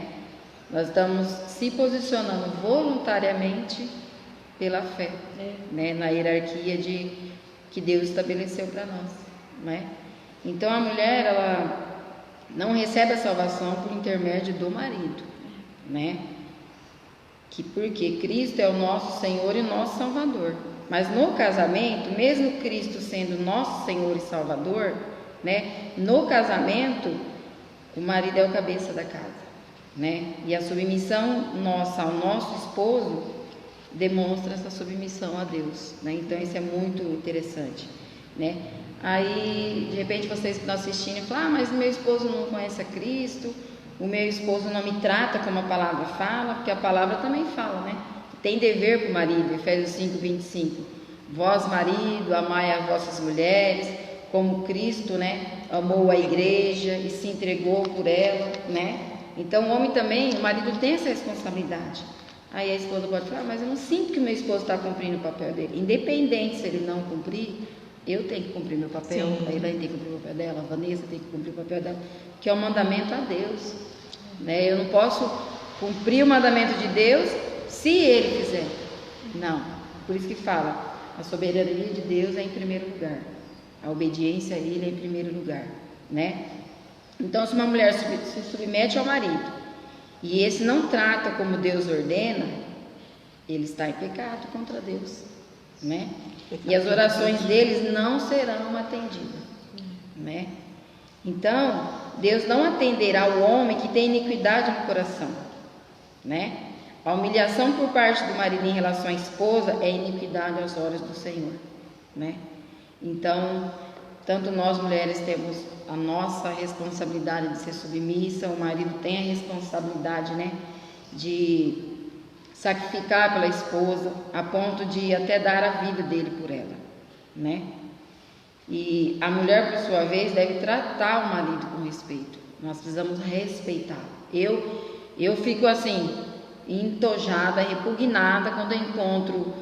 [SPEAKER 3] nós estamos se posicionando voluntariamente pela fé, né, na hierarquia que Deus estabeleceu para nós, né? Então a mulher, ela não recebe a salvação por intermédio do marido, né? Porque Cristo é o nosso Senhor e nosso Salvador. Mas no casamento, mesmo Cristo sendo nosso Senhor e Salvador, né, no casamento, o marido é o cabeça da casa, né? E a submissão nossa ao nosso esposo demonstra essa submissão a Deus, né? Então isso é muito interessante, né? Aí, de repente, vocês que estão assistindo falam: mas meu esposo não conhece a Cristo, o meu esposo não me trata como a palavra fala, porque a palavra também fala, né? Tem dever para o marido, Efésios 5:25. Vós, marido, amai as vossas mulheres, como Cristo, né, amou a igreja e se entregou por ela, né? Então o homem também, o marido tem essa responsabilidade. Aí a esposa pode falar: mas eu não sinto que o meu esposo está cumprindo o papel dele. Independente se ele não cumprir, eu tenho que cumprir meu papel, a Elaine tem que cumprir o papel dela, a Vanessa tem que cumprir o papel dela, que é o mandamento a Deus, né? Eu não posso cumprir o mandamento de Deus se ele fizer. Não, por isso que fala, a soberania de Deus é em primeiro lugar, a obediência a ele é em primeiro lugar, né? Então, se uma mulher se submete ao marido e esse não trata como Deus ordena, ele está em pecado contra Deus, né? E as orações deles não serão atendidas, né? Então, Deus não atenderá o homem que tem iniquidade no coração, né? A humilhação por parte do marido em relação à esposa é iniquidade aos olhos do Senhor, né? Então, tanto nós mulheres temos a nossa responsabilidade de ser submissa, o marido tem a responsabilidade, né, de sacrificar pela esposa, a ponto de até dar a vida dele por ela, né? E a mulher, por sua vez, deve tratar o marido com respeito. Nós precisamos respeitá-lo. Eu fico assim, entojada, repugnada quando eu encontro.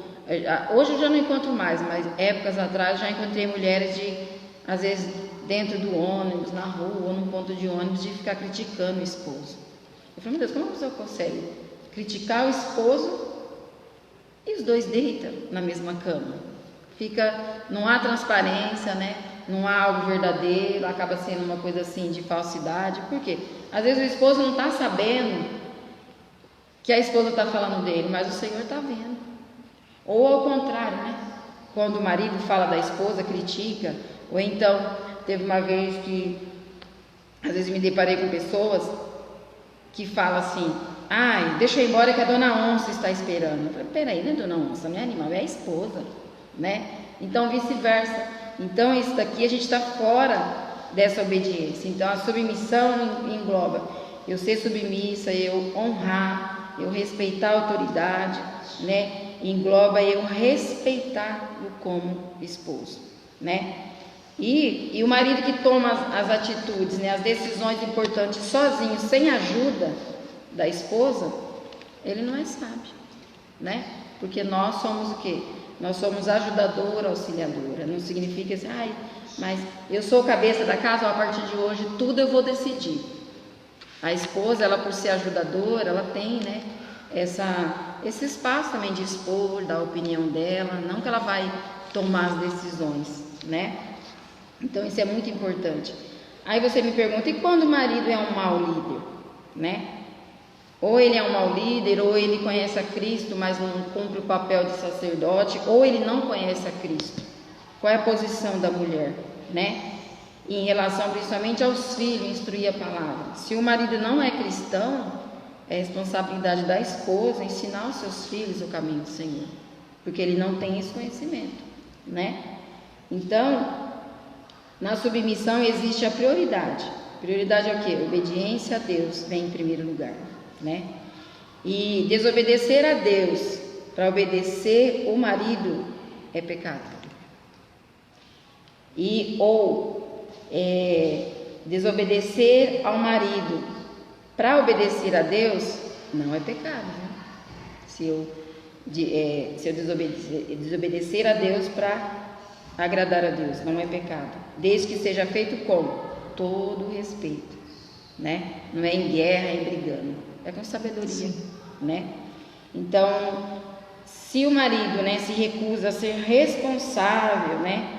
[SPEAKER 3] Hoje eu já não encontro mais, mas épocas atrás já encontrei mulheres às vezes dentro do ônibus, na rua ou num ponto de ônibus, de ficar criticando o esposo. Eu falei: meu Deus, como a pessoa consegue criticar o esposo e os dois deitam na mesma cama? Não há transparência, né? Não há algo verdadeiro, acaba sendo uma coisa assim de falsidade. Por quê? Às vezes o esposo não está sabendo que a esposa está falando dele, mas o Senhor está vendo. Ou ao contrário, né? Quando o marido fala da esposa, critica. Ou então, teve uma vez que às vezes me deparei com pessoas que falam assim: ai, deixa eu ir embora que a dona Onça está esperando. Eu falei: peraí, não é dona Onça, não é animal, é a esposa, né? Então vice-versa. Então isso daqui a gente está fora dessa obediência. Então a submissão engloba eu ser submissa, eu honrar, eu respeitar a autoridade, né? Engloba eu respeitar-o como esposo, né? E o marido que toma as atitudes, né, as decisões importantes sozinho, sem ajuda da esposa, ele não é sábio, né? Porque nós somos o quê? Nós somos ajudadora, auxiliadora. Não significa assim: ai, mas eu sou cabeça da casa, a partir de hoje tudo eu vou decidir. A esposa, ela por ser ajudadora, ela tem, né, esse espaço também de expor, dar a opinião dela, não que ela vai tomar as decisões, né? Então isso é muito importante. Aí você me pergunta, e quando o marido é um mau líder, né? Ou ele é um mau líder, ou ele conhece a Cristo, mas não cumpre o papel de sacerdote, ou ele não conhece a Cristo. Qual é a posição da mulher, né? Em relação principalmente aos filhos, instruir a palavra. Se o marido não é cristão, é responsabilidade da esposa ensinar os seus filhos o caminho do Senhor, porque ele não tem esse conhecimento, né? Então, na submissão existe a prioridade. Prioridade é o quê? Obediência a Deus vem em primeiro lugar, né? E desobedecer a Deus para obedecer o marido é pecado. Desobedecer ao marido para obedecer a Deus não é pecado, né? Se eu desobedecer a Deus para agradar a Deus, não é pecado, desde que seja feito com todo respeito, né? Não é em guerra, é em brigando, é com sabedoria. Sim. Né? Então, se o marido, né, se recusa a ser responsável, né,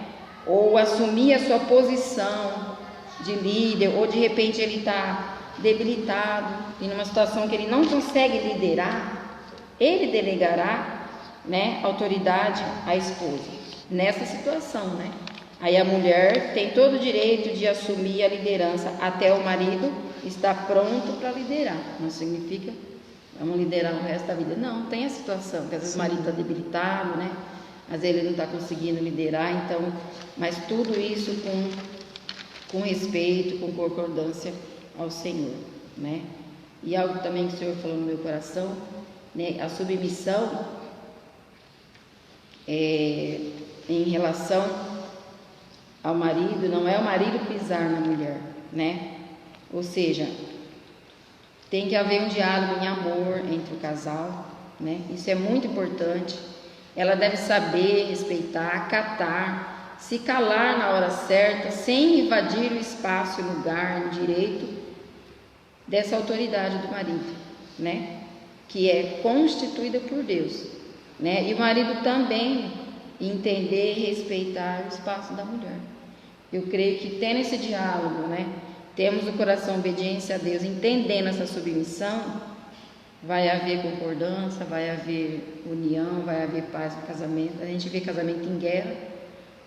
[SPEAKER 3] ou assumir a sua posição de líder, ou de repente ele está debilitado e numa situação que ele não consegue liderar, ele delegará, né, autoridade à esposa nessa situação, né? Aí a mulher tem todo o direito de assumir a liderança até o marido estar pronto para liderar. Não significa vamos liderar o resto da vida. Não, tem a situação que às vezes o marido está debilitado, né? Às vezes ele não está conseguindo liderar, então, mas tudo isso com respeito, com concordância ao Senhor, né? E algo também que o Senhor falou no meu coração, né? A submissão em relação ao marido, não é o marido pisar na mulher, né? Ou seja, tem que haver um diálogo em amor entre o casal, né? Isso é muito importante. Ela deve saber respeitar, acatar, se calar na hora certa, sem invadir o espaço, o lugar, o direito dessa autoridade do marido, né? Que é constituída por Deus, né? E o marido também entender e respeitar o espaço da mulher. Eu creio que tendo esse diálogo, né? Temos o coração obediência a Deus, entendendo essa submissão, vai haver concordância, vai haver união, vai haver paz no casamento. A gente vê casamento em guerra,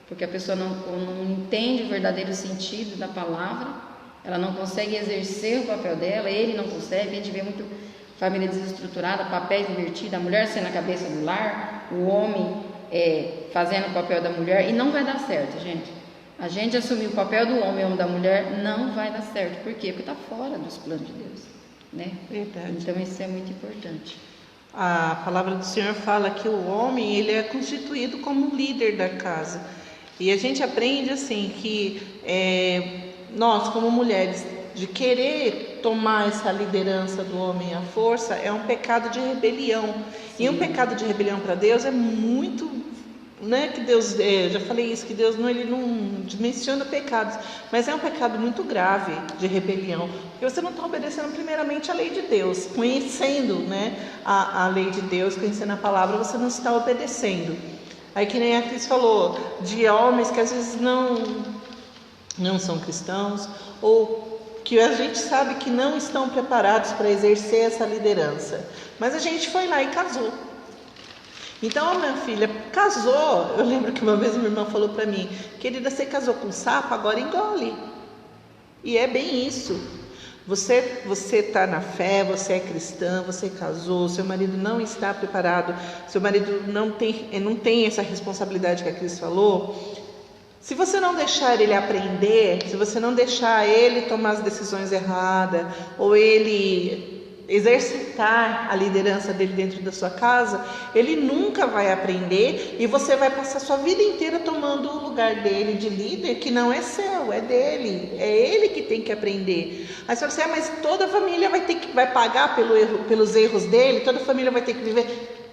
[SPEAKER 3] porque a pessoa não entende o verdadeiro sentido da palavra, ela não consegue exercer o papel dela, ele não consegue. A gente vê muito família desestruturada, papéis invertidos, a mulher sendo a cabeça do lar, o homem fazendo o papel da mulher, e não vai dar certo, gente. A gente assumir o papel do homem ou da mulher não vai dar certo. Por quê? Porque está fora dos planos de Deus, né?
[SPEAKER 1] Verdade.
[SPEAKER 3] Então isso é muito importante.
[SPEAKER 1] A palavra do Senhor fala que o homem, ele é constituído como líder da casa. E a gente aprende assim que nós como mulheres, de querer tomar essa liderança do homem à força, é um pecado de rebelião. Sim. E um pecado de rebelião para Deus é muito, né, que Deus, eu já falei isso, que Deus ele não dimensiona pecados, mas é um pecado muito grave de rebelião, porque você não está obedecendo primeiramente a lei de Deus, conhecendo, né, a lei de Deus, conhecendo a palavra, você não está obedecendo. Aí que nem a Cris falou, de homens que às vezes não são cristãos, ou que a gente sabe que não estão preparados para exercer essa liderança, mas a gente foi lá e casou. Então a minha filha casou, eu lembro que uma vez minha irmã falou para mim, querida, você casou com sapo, agora engole. E é bem isso. Você está na fé, você é cristã, você casou, seu marido não está preparado, seu marido não tem essa responsabilidade que a Cris falou. Se você não deixar ele aprender, se você não deixar ele tomar as decisões erradas, ou ele exercitar a liderança dele dentro da sua casa, ele nunca vai aprender e você vai passar sua vida inteira tomando o lugar dele de líder, que não é seu, é dele, é ele que tem que aprender. Aí você fala assim, mas toda a família vai pagar pelos erros dele, toda a família vai ter que viver.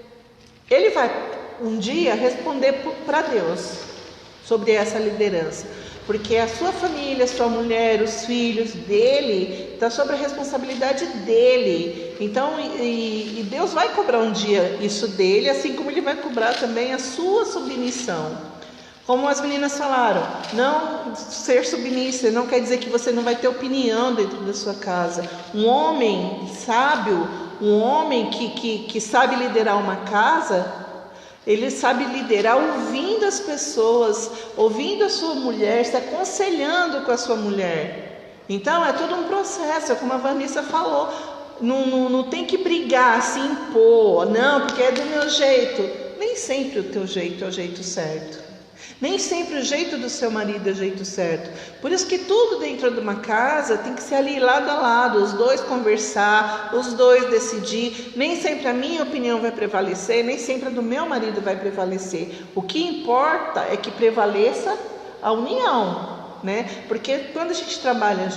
[SPEAKER 1] Ele vai um dia responder para Deus sobre essa liderança. Porque a sua família, a sua mulher, os filhos dele, está sobre a responsabilidade dele. Então, e Deus vai cobrar um dia isso dele, assim como ele vai cobrar também a sua submissão. Como as meninas falaram, não ser submissa não quer dizer que você não vai ter opinião dentro da sua casa. Um homem sábio, um homem que sabe liderar uma casa, ele sabe liderar ouvindo as pessoas, ouvindo a sua mulher, se aconselhando com a sua mulher. Então é todo um processo, como a Vanessa falou. Não tem que brigar, se impor, não, porque é do meu jeito. Nem sempre o teu jeito é o jeito certo. Nem sempre o jeito do seu marido é o jeito certo. Por isso que tudo dentro de uma casa tem que ser ali lado a lado, os dois conversar, os dois decidir. Nem sempre a minha opinião vai prevalecer, nem sempre a do meu marido vai prevalecer. O que importa é que prevaleça a união, né? Porque quando a gente trabalha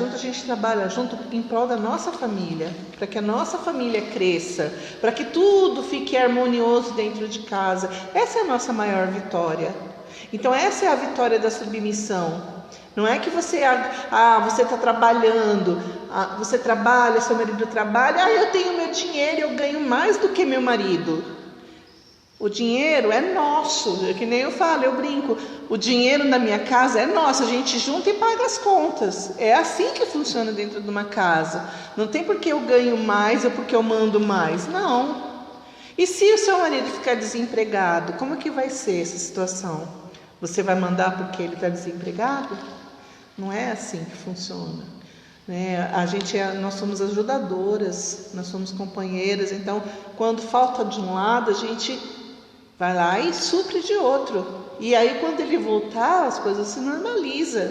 [SPEAKER 1] junto em prol da nossa família, para que a nossa família cresça, para que tudo fique harmonioso dentro de casa. Essa é a nossa maior vitória. Então essa é a vitória da submissão. Não é que você está trabalhando, você trabalha, seu marido trabalha, eu tenho meu dinheiro, eu ganho mais do que meu marido. O dinheiro é nosso, que nem eu falo, eu brinco, o dinheiro na minha casa é nosso, a gente junta e paga as contas. É assim que funciona dentro de uma casa. Não tem porque eu ganho mais ou porque eu mando mais, não. E se o seu marido ficar desempregado, como que vai ser essa situação? Você vai mandar porque ele está desempregado? Não é assim que funciona. Né? Nós somos ajudadoras, nós somos companheiras. Então, quando falta de um lado, a gente vai lá e supre de outro. E aí, quando ele voltar, as coisas se normalizam.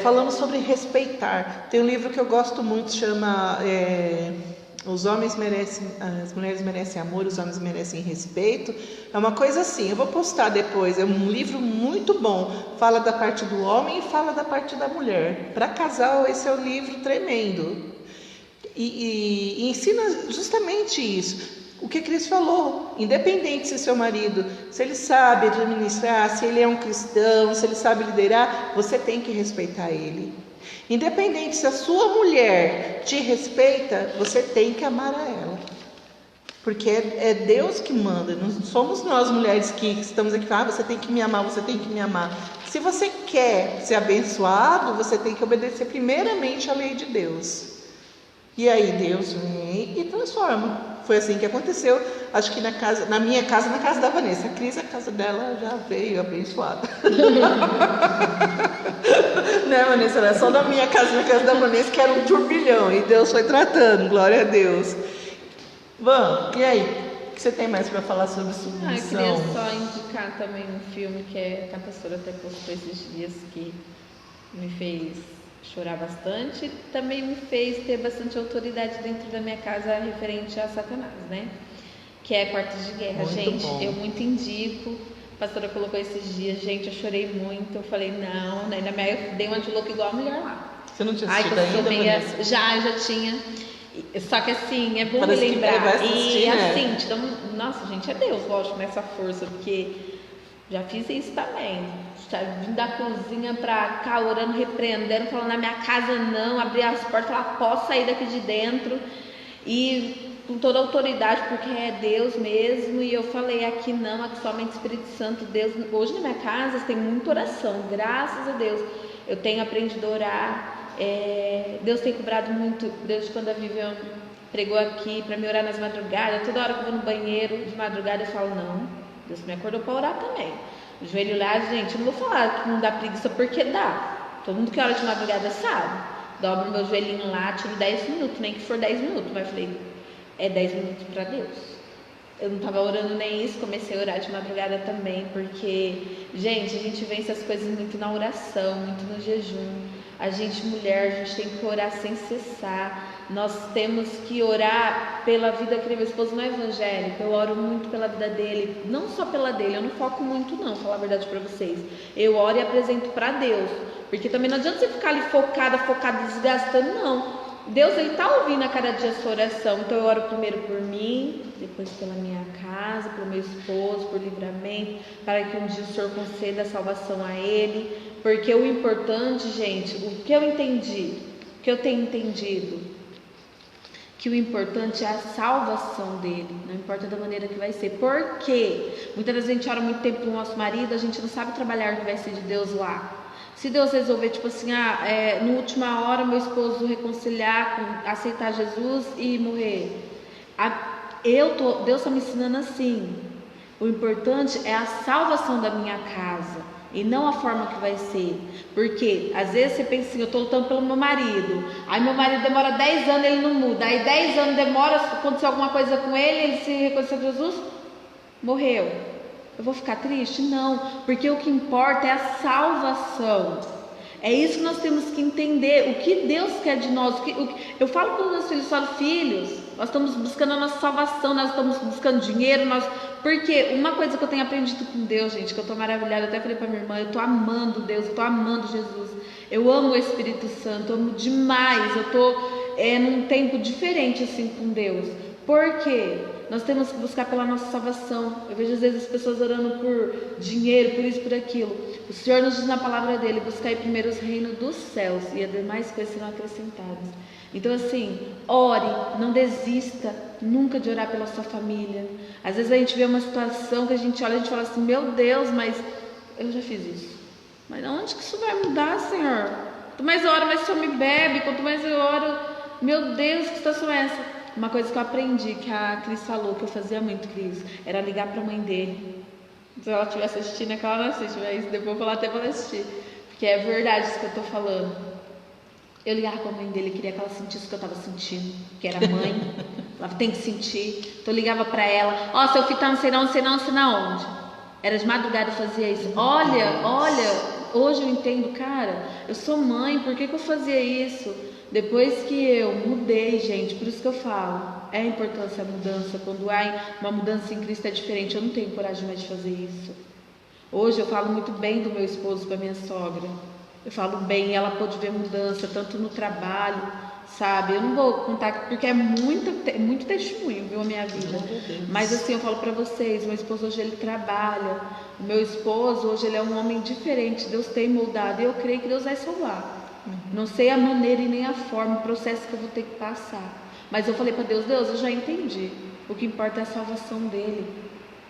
[SPEAKER 1] Falamos sobre respeitar. Tem um livro que eu gosto muito, chama As Mulheres Merecem Amor, os Homens Merecem Respeito. É uma coisa assim, eu vou postar depois, é um livro muito bom, fala da parte do homem e fala da parte da mulher. Para casal, esse é um livro tremendo. E ensina justamente isso. O que Cris falou, independente se seu marido, se ele sabe administrar, se ele é um cristão, se ele sabe liderar, você tem que respeitar ele. Independente se a sua mulher te respeita, você tem que amar a ela. Porque é Deus que manda, não somos nós mulheres que estamos aqui, você tem que me amar, você tem que me amar. Se você quer ser abençoado, você tem que obedecer primeiramente à lei de Deus. E aí Deus vem e transforma. Foi assim que aconteceu, acho que na minha casa, na casa da Vanessa. A Cris, a casa dela já veio abençoada. Né, Vanessa? Não é só na minha casa, na casa da Vanessa, que era um turbilhão. E Deus foi tratando, glória a Deus. Vamos, e aí? O que você tem mais para falar sobre submissão?
[SPEAKER 2] Eu queria só indicar também um filme que a pastora até postou esses dias, que me fez chorar bastante, também me fez ter bastante autoridade dentro da minha casa referente a Satanás, né? Que é Quartos de Guerra.
[SPEAKER 1] Muito
[SPEAKER 2] gente,
[SPEAKER 1] bom.
[SPEAKER 2] Eu muito indico. A pastora colocou esses dias, gente, eu chorei muito. Eu falei, não, né? Eu dei uma de louca igual a mulher lá.
[SPEAKER 1] Você não tinha assistido ainda,
[SPEAKER 2] Já tinha. Só que assim, é bom
[SPEAKER 1] Parece
[SPEAKER 2] me lembrar.
[SPEAKER 1] vai assistir,
[SPEAKER 2] e
[SPEAKER 1] né?
[SPEAKER 2] assim, te dá nossa, gente, é Deus, lógico, nessa força, porque já fiz isso também. Vim da cozinha pra cá, orando, repreendendo, falando na minha casa não, abrir as portas, falar, posso sair daqui de dentro, e com toda a autoridade, porque é Deus mesmo, e eu falei, aqui não, aqui somente Espírito Santo, Deus. Hoje na minha casa tem muita oração, graças a Deus, eu tenho aprendido a orar, Deus tem cobrado muito, desde quando a Vivian pregou aqui para me orar nas madrugadas, toda hora que eu vou no banheiro de madrugada eu falo, não, Deus me acordou para orar também. O joelho lá, gente, eu não vou falar que não dá preguiça, porque dá. Todo mundo que ora de madrugada sabe. Dobro meu joelhinho lá, tiro 10 minutos, nem que for 10 minutos. Mas falei, é 10 minutos para Deus. Eu não estava orando nem isso, comecei a orar de madrugada também, porque, gente, a gente vence as coisas muito na oração, muito no jejum. A gente, mulher, a gente tem que orar sem cessar. Nós temos que orar pela vida que meu esposo não é evangélico. Eu oro muito pela vida dele, não só pela dele, eu não foco muito não, falar a verdade para vocês. Eu oro e apresento para Deus, porque também não adianta você ficar ali focada, desgastando, não. Deus, Ele está ouvindo a cada dia a sua oração. Então eu oro primeiro por mim, depois pela minha casa, pelo meu esposo, por livramento, para que um dia o Senhor conceda a salvação a ele. Porque o importante, gente, o que eu entendi, o que eu tenho entendido, que o importante é a salvação dele, não importa da maneira que vai ser. Por quê? Muitas vezes a gente ora muito tempo pro nosso marido, a gente não sabe trabalhar o que vai ser de Deus lá. Se Deus resolver, tipo assim, no última hora meu esposo reconciliar, aceitar Jesus e morrer, Deus está me ensinando assim. O importante é a salvação da minha casa e não a forma que vai ser. Porque às vezes você pensa assim, eu estou lutando pelo meu marido, aí meu marido demora 10 anos, ele não muda, aí 10 anos demora, acontecer alguma coisa com ele se reconciliar com Jesus, morreu. Eu vou ficar triste? Não, porque o que importa é a salvação. É isso que nós temos que entender, o que Deus quer de nós. Eu falo para os meus filhos, nós estamos buscando a nossa salvação, nós estamos buscando dinheiro, porque uma coisa que eu tenho aprendido com Deus, gente, que eu estou maravilhada, até falei para minha irmã, eu estou amando Deus, eu estou amando Jesus, eu amo o Espírito Santo, eu amo demais, eu estou num tempo diferente assim com Deus. Por quê? Nós temos que buscar pela nossa salvação. Eu vejo às vezes as pessoas orando por dinheiro, por isso, por aquilo. O Senhor nos diz na palavra dele, buscar primeiro os reinos dos céus e as demais coisas serão acrescentadas. Então assim, ore, não desista nunca de orar pela sua família. Às vezes a gente vê uma situação que a gente olha e a gente fala assim, meu Deus, mas eu já fiz isso. Mas onde que isso vai mudar, Senhor? Quanto mais eu oro, mais o Senhor me bebe. Quanto mais eu oro, meu Deus, que situação é essa? Uma coisa que eu aprendi, que a Cris falou, que eu fazia muito, Cris, era ligar para a mãe dele. Se ela estiver assistindo, é que ela não assiste, mas depois eu vou falar até para ela assistir. Porque é verdade isso que eu estou falando. Eu ligava para a mãe dele, queria que ela sentisse o que eu estava sentindo, que era mãe. Ela tem que sentir. Então eu ligava para ela, seu filho tá não sei na onde. Era de madrugada, eu fazia isso. Olha, hoje eu entendo, cara, eu sou mãe, por que eu fazia isso? Depois que eu mudei, gente, por isso que eu falo, é a importância da mudança. Quando há uma mudança em Cristo é diferente. Eu não tenho coragem mais de fazer isso. Hoje eu falo muito bem do meu esposo para minha sogra. Eu falo bem, ela pôde ver mudança, tanto no trabalho, sabe? Eu não vou contar, porque é muito testemunho, viu, a minha vida. Mas assim, eu falo para vocês, meu esposo hoje ele trabalha. O meu esposo hoje ele é um homem diferente. Deus tem moldado e eu creio que Deus vai salvar. Não sei a maneira e nem a forma, o processo que eu vou ter que passar. Mas eu falei para Deus, eu já entendi. O que importa é a salvação dele.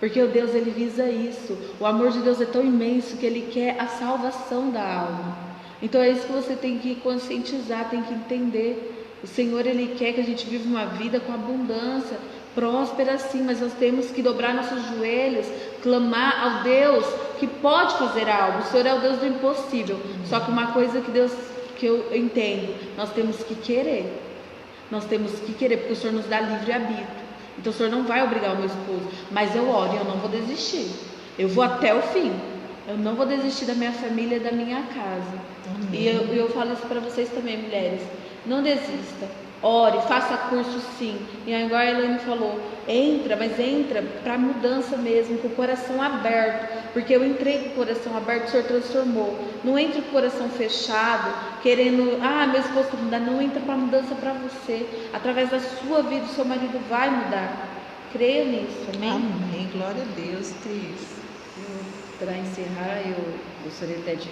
[SPEAKER 2] Porque o Deus, ele visa isso. O amor de Deus é tão imenso que ele quer a salvação da alma. Então é isso que você tem que conscientizar, tem que entender. O Senhor, ele quer que a gente viva uma vida com abundância, próspera sim, mas nós temos que dobrar nossos joelhos, clamar ao Deus que pode fazer algo. O Senhor é o Deus do impossível. Só que uma coisa que eu entendo, nós temos que querer. Nós temos que querer, porque o Senhor nos dá livre-arbítrio. Então o Senhor não vai obrigar o meu esposo, mas eu oro e eu não vou desistir. Eu vou até o fim. Eu não vou desistir da minha família e da minha casa. E eu falo isso para vocês também, mulheres. Não desista. Ore, faça curso sim. E igual a Elaine falou, mas entra para mudança mesmo, com o coração aberto. Porque eu entrei com o coração aberto, o Senhor transformou. Não entre com o coração fechado, querendo, meu esposo está mudando. Não entra para mudança para você. Através da sua vida, o seu marido vai mudar. Creia nisso, amém?
[SPEAKER 1] Amém, glória a Deus, Cris.
[SPEAKER 3] Para encerrar, eu gostaria até de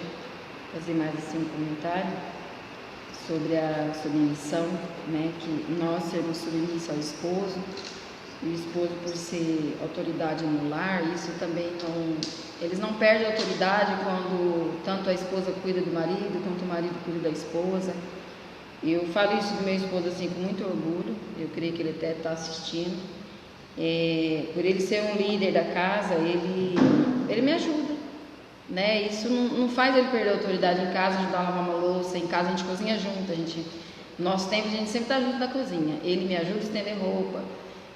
[SPEAKER 3] fazer mais assim um comentário sobre a submissão, né? Que nós sermos submissos ao esposo, e o esposo por ser autoridade no lar, isso também eles não perdem a autoridade quando tanto a esposa cuida do marido, quanto o marido cuida da esposa. Eu falo isso do meu esposo assim com muito orgulho, eu creio que ele até está assistindo. Por ele ser um líder da casa, ele me ajuda, né? Isso não faz ele perder a autoridade em casa, ajudar a lavar uma louça. Em casa a gente cozinha junto, nosso tempo a gente sempre está junto na cozinha. Ele me ajuda a estender roupa,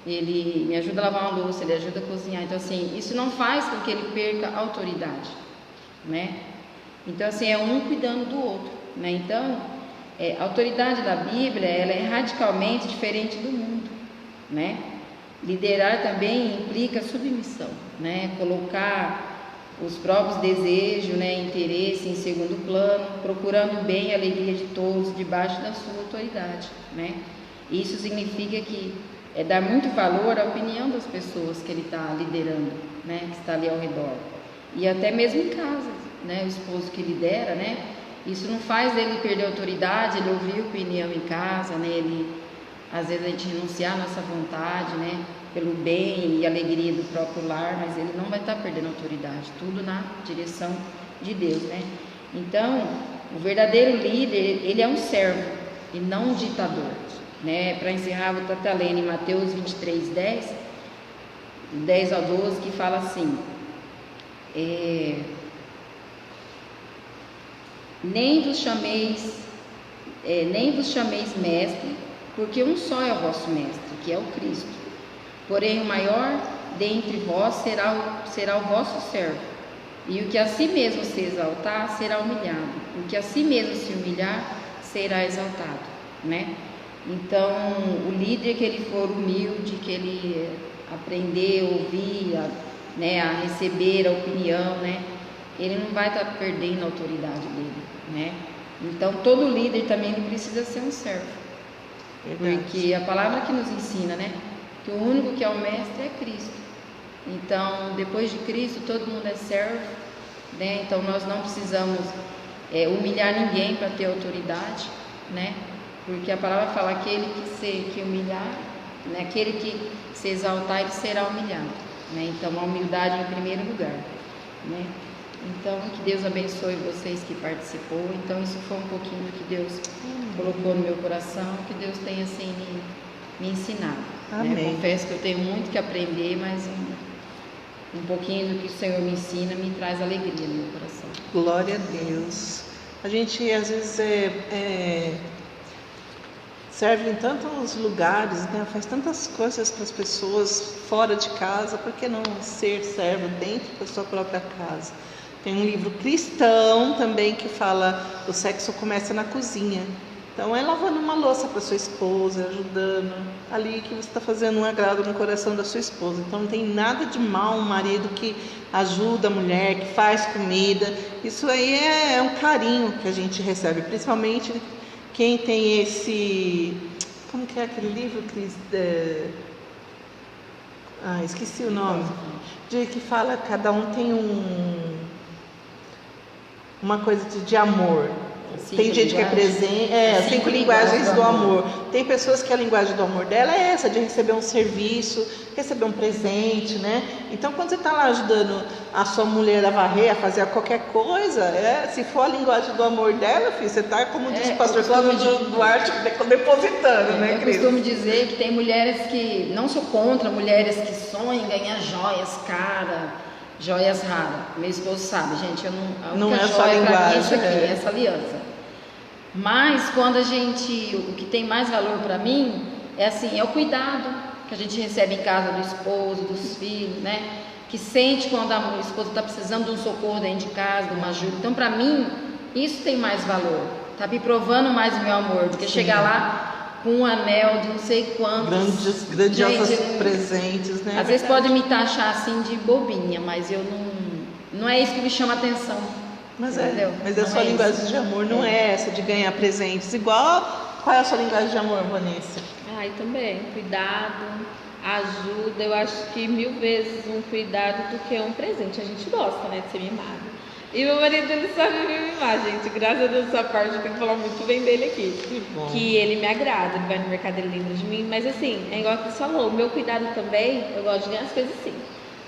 [SPEAKER 3] ele me ajuda a lavar uma louça, ele ajuda a cozinhar. Então assim, isso não faz com que ele perca a autoridade, né? Então assim, é um cuidando do outro, né? Então a autoridade da Bíblia, ela é radicalmente diferente do mundo, né? Liderar também implica submissão, né? Colocar os próprios desejos, né, interesse em segundo plano, procurando o bem e a alegria de todos debaixo da sua autoridade, né? Isso significa que é dar muito valor à opinião das pessoas que ele está liderando, né, que está ali ao redor. E até mesmo em casa, né, o esposo que lidera, né, isso não faz ele perder a autoridade, ele ouvir opinião em casa, né, ele, às vezes a gente renunciar à nossa vontade, né, pelo bem e alegria do próprio lar, mas ele não vai estar perdendo a autoridade, tudo na direção de Deus, né. Então, o verdadeiro líder, ele é um servo e não um ditador, né. Para encerrar, vou estar lendo em Mateus 23, 10 ao 12, que fala assim: nem vos chameis mestre, porque um só é o vosso mestre, que é o Cristo. Porém o maior dentre vós será o vosso servo. E o que a si mesmo se exaltar será humilhado, o que a si mesmo se humilhar será exaltado, né? Então o líder, que ele for humilde, que ele aprender a ouvir, né, a receber a opinião, né, ele não vai estar perdendo a autoridade dele, né? Então todo líder também ele precisa ser um servo. Verdade. Porque a palavra que nos ensina, né, que o único que é o mestre é Cristo. Então depois de Cristo todo mundo é servo, né? Então nós não precisamos humilhar ninguém para ter autoridade, né? Porque a palavra fala: aquele que humilhar, né, aquele que se exaltar, ele será humilhado, né? Então a humildade em primeiro lugar, né? Então que Deus abençoe vocês que participou. Então isso foi um pouquinho do que Deus colocou no meu coração, que Deus tem assim me ensinado. Né? Confesso que eu tenho muito que aprender, mas um pouquinho do que o Senhor me ensina me traz alegria no meu coração.
[SPEAKER 1] Glória a Deus. A gente às vezes serve em tantos lugares, né? Faz tantas coisas para as pessoas fora de casa, por que não ser servo dentro da sua própria casa? Tem um livro cristão também que fala: o sexo começa na cozinha. Então é lavando uma louça para sua esposa, ajudando ali, que você está fazendo um agrado no coração da sua esposa. Então não tem nada de mal um marido que ajuda a mulher, que faz comida. Isso aí é um carinho que a gente recebe, principalmente quem tem esse... Como que é aquele livro, Cris? Esqueci o nome. De que fala que cada um tem uma coisa de amor. Tem gente que é presente, 5 linguagens do amor. Tem pessoas que a linguagem do amor dela é essa, de receber um serviço, receber um presente, né? Então, quando você está lá ajudando a sua mulher a varrer, a fazer qualquer coisa, se for a linguagem do amor dela, filho, você está, como diz o pastor Cláudio Duarte, depositando, né, Cris?
[SPEAKER 3] Eu costumo dizer que tem mulheres que, não sou contra mulheres que sonham em ganhar joias caras, joias raras. Meu esposo sabe, gente, a única joia para mim é isso aqui, essa aliança. Mas quando o que tem mais valor para mim é o cuidado que a gente recebe em casa do esposo, dos filhos, né? Que sente quando a esposa está precisando de um socorro dentro de casa, de uma ajuda. Então, para mim, isso tem mais valor. Tá me provando mais o meu amor do que chegar lá com um anel de não sei quantos.
[SPEAKER 1] Grandiosos presentes, né?
[SPEAKER 3] Às vezes podem me taxar assim de bobinha, mas eu não é isso que me chama a atenção.
[SPEAKER 1] Mas a sua linguagem de amor não é essa de ganhar presentes. Qual é a sua linguagem de amor, Vanessa?
[SPEAKER 2] Também, cuidado, ajuda. Eu acho que 1000 vezes um cuidado do que um presente. A gente gosta, né, de ser mimado. E meu marido, ele sabe me mimar, gente. Graças a Deus, essa parte eu tenho que falar muito bem dele aqui.
[SPEAKER 1] Que bom.
[SPEAKER 2] Que ele me agrada, ele vai no mercado, ele lembra de mim. Mas assim, é igual que você falou, o meu cuidado também, eu gosto de ganhar as coisas assim.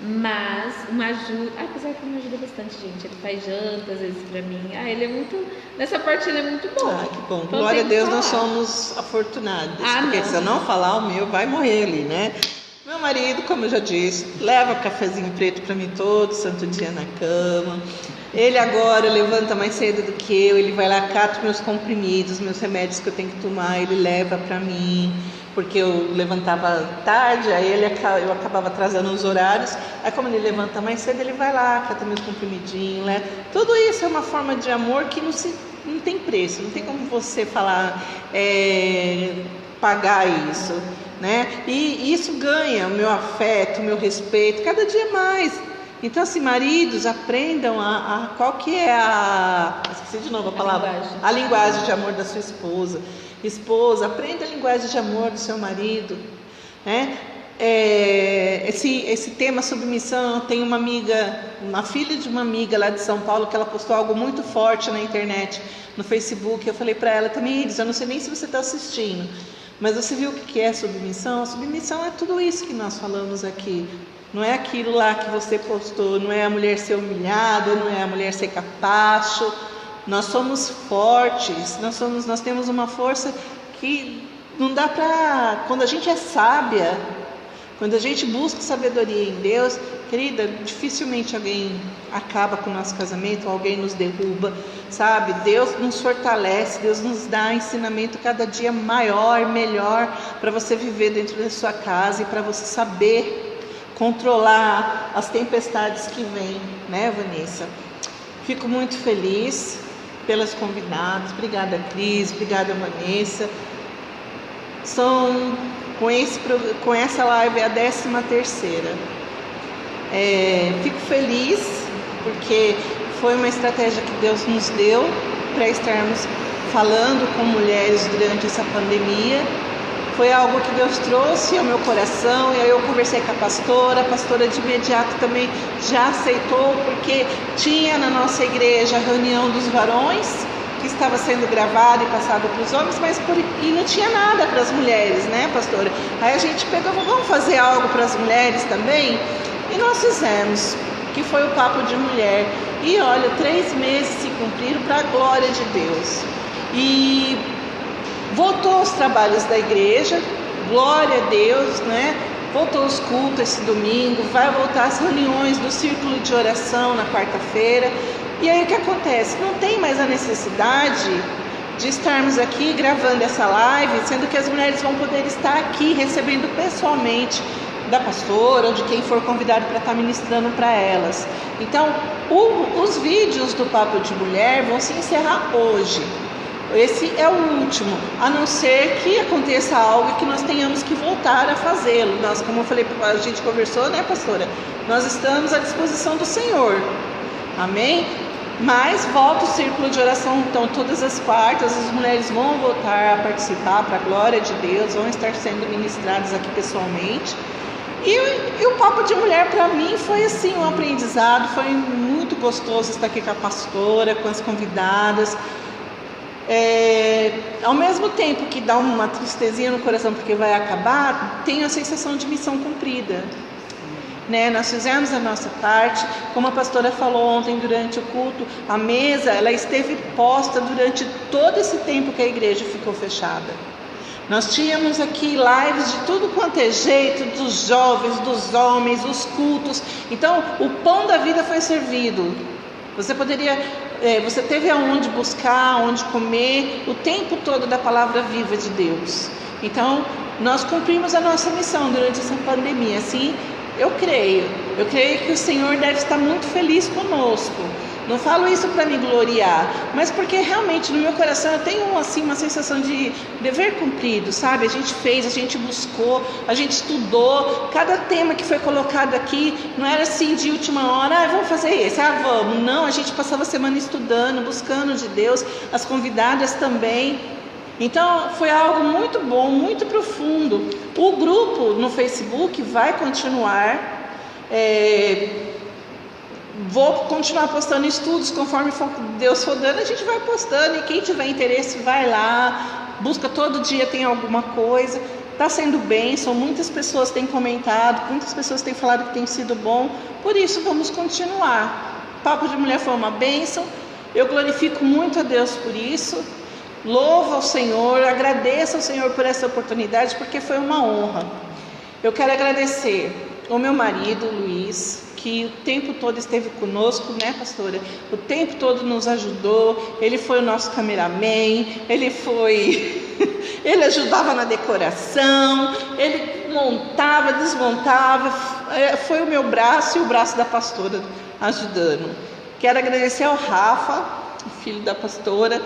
[SPEAKER 2] Mas uma ajuda, apesar que ele me ajuda bastante, gente. Ele faz janta às vezes pra mim. Ele é muito, nessa parte ele é muito bom.
[SPEAKER 1] Que bom. Então, glória a Deus, nós somos afortunados. Porque se eu não falar, o meu vai morrer ali, né? Meu marido, como eu já disse, leva cafezinho preto pra mim todo santo dia na cama. Ele agora levanta mais cedo do que eu. Ele vai lá, cata meus comprimidos, meus remédios que eu tenho que tomar. Ele leva pra mim, porque eu levantava tarde, aí eu acabava atrasando os horários. Aí como ele levanta mais cedo, ele vai lá, cata meus comprimidinhos, né? Tudo isso é uma forma de amor que não tem preço, não tem como você falar, pagar isso, né? E isso ganha o meu afeto, o meu respeito, cada dia mais. Então, assim, maridos, aprendam qual que é esqueci de novo a palavra. A linguagem de amor da sua esposa. Esposa, aprenda a linguagem de amor do seu marido, né? Esse tema submissão, tem uma amiga, uma filha de uma amiga lá de São Paulo, que ela postou algo muito forte na internet, no Facebook. Eu falei para ela também, Iris, eu não sei nem se você está assistindo, mas você viu o que é submissão? A submissão é tudo isso que nós falamos aqui. Não é aquilo lá que você postou, não é a mulher ser humilhada, não é a mulher ser capacho. Nós somos fortes, nós temos uma força que não dá para... Quando a gente é sábia, quando a gente busca sabedoria em Deus, querida, dificilmente alguém acaba com o nosso casamento, alguém nos derruba, sabe? Deus nos fortalece, Deus nos dá ensinamento cada dia maior, melhor, para você viver dentro da sua casa e para você saber controlar as tempestades que vêm, né, Vanessa? Fico muito feliz pelas convidadas. Obrigada, Cris, obrigada, Vanessa. Com essa live é a 13ª. Fico feliz porque foi uma estratégia que Deus nos deu para estarmos falando com mulheres durante essa pandemia. Foi algo que Deus trouxe ao meu coração, e aí eu conversei com a pastora de imediato também já aceitou, porque tinha na nossa igreja a reunião dos varões, que estava sendo gravada e passada para os homens, e não tinha nada para as mulheres, né, pastora? Aí a gente pegou, vamos fazer algo para as mulheres também? E nós fizemos, que foi o Papo de Mulher. E olha, 3 meses se cumpriram para a glória de Deus. E voltou os trabalhos da igreja, glória a Deus, né? Voltou os cultos esse domingo, vai voltar as reuniões do círculo de oração na quarta-feira. E aí o que acontece? Não tem mais a necessidade de estarmos aqui gravando essa live, sendo que as mulheres vão poder estar aqui recebendo pessoalmente da pastora ou de quem for convidado para estar ministrando para elas. Então, os vídeos do Papo de Mulher vão se encerrar hoje. Esse é o último, a não ser que aconteça algo que nós tenhamos que voltar a fazê-lo. Nós, como eu falei, a gente conversou, né, pastora? Nós estamos à disposição do Senhor. Amém? Mas volta o círculo de oração, então todas as quartas as mulheres vão voltar a participar para a glória de Deus, vão estar sendo ministradas aqui pessoalmente. E o Papo de Mulher para mim foi assim um aprendizado, foi muito gostoso estar aqui com a pastora, com as convidadas. Ao mesmo tempo que dá uma tristezinha no coração porque vai acabar, tem a sensação de missão cumprida, né? Nós fizemos a nossa parte, como a pastora falou ontem durante o culto, a mesa ela esteve posta durante todo esse tempo que a igreja ficou fechada. Nós tínhamos aqui lives de tudo quanto é jeito, dos jovens, dos homens, os cultos. Então o pão da vida foi servido. Você teve aonde buscar, aonde comer, o tempo todo da palavra viva de Deus. Então, nós cumprimos a nossa missão durante essa pandemia. Assim, eu creio que o Senhor deve estar muito feliz conosco. Não falo isso para me gloriar, mas porque realmente no meu coração eu tenho assim, uma sensação de dever cumprido, sabe? A gente fez, a gente buscou, a gente estudou, cada tema que foi colocado aqui não era assim de última hora, vamos fazer esse, vamos. Não, a gente passava a semana estudando, buscando de Deus, as convidadas também. Então foi algo muito bom, muito profundo. O grupo no Facebook vai continuar. Vou continuar postando estudos, conforme Deus for dando, a gente vai postando, e quem tiver interesse vai lá, busca todo dia, tem alguma coisa, está sendo bênção, muitas pessoas têm comentado, muitas pessoas têm falado que tem sido bom, por isso vamos continuar. Papo de Mulher foi uma bênção, eu glorifico muito a Deus por isso, louvo ao Senhor, agradeço ao Senhor por essa oportunidade, porque foi uma honra. Eu quero agradecer ao meu marido, Luiz, que o tempo todo esteve conosco, né, pastora? O tempo todo nos ajudou, ele foi o nosso cameraman, ele ajudava na decoração, ele montava, desmontava, foi o meu braço e o braço da pastora ajudando. Quero agradecer ao Rafa, filho da pastora,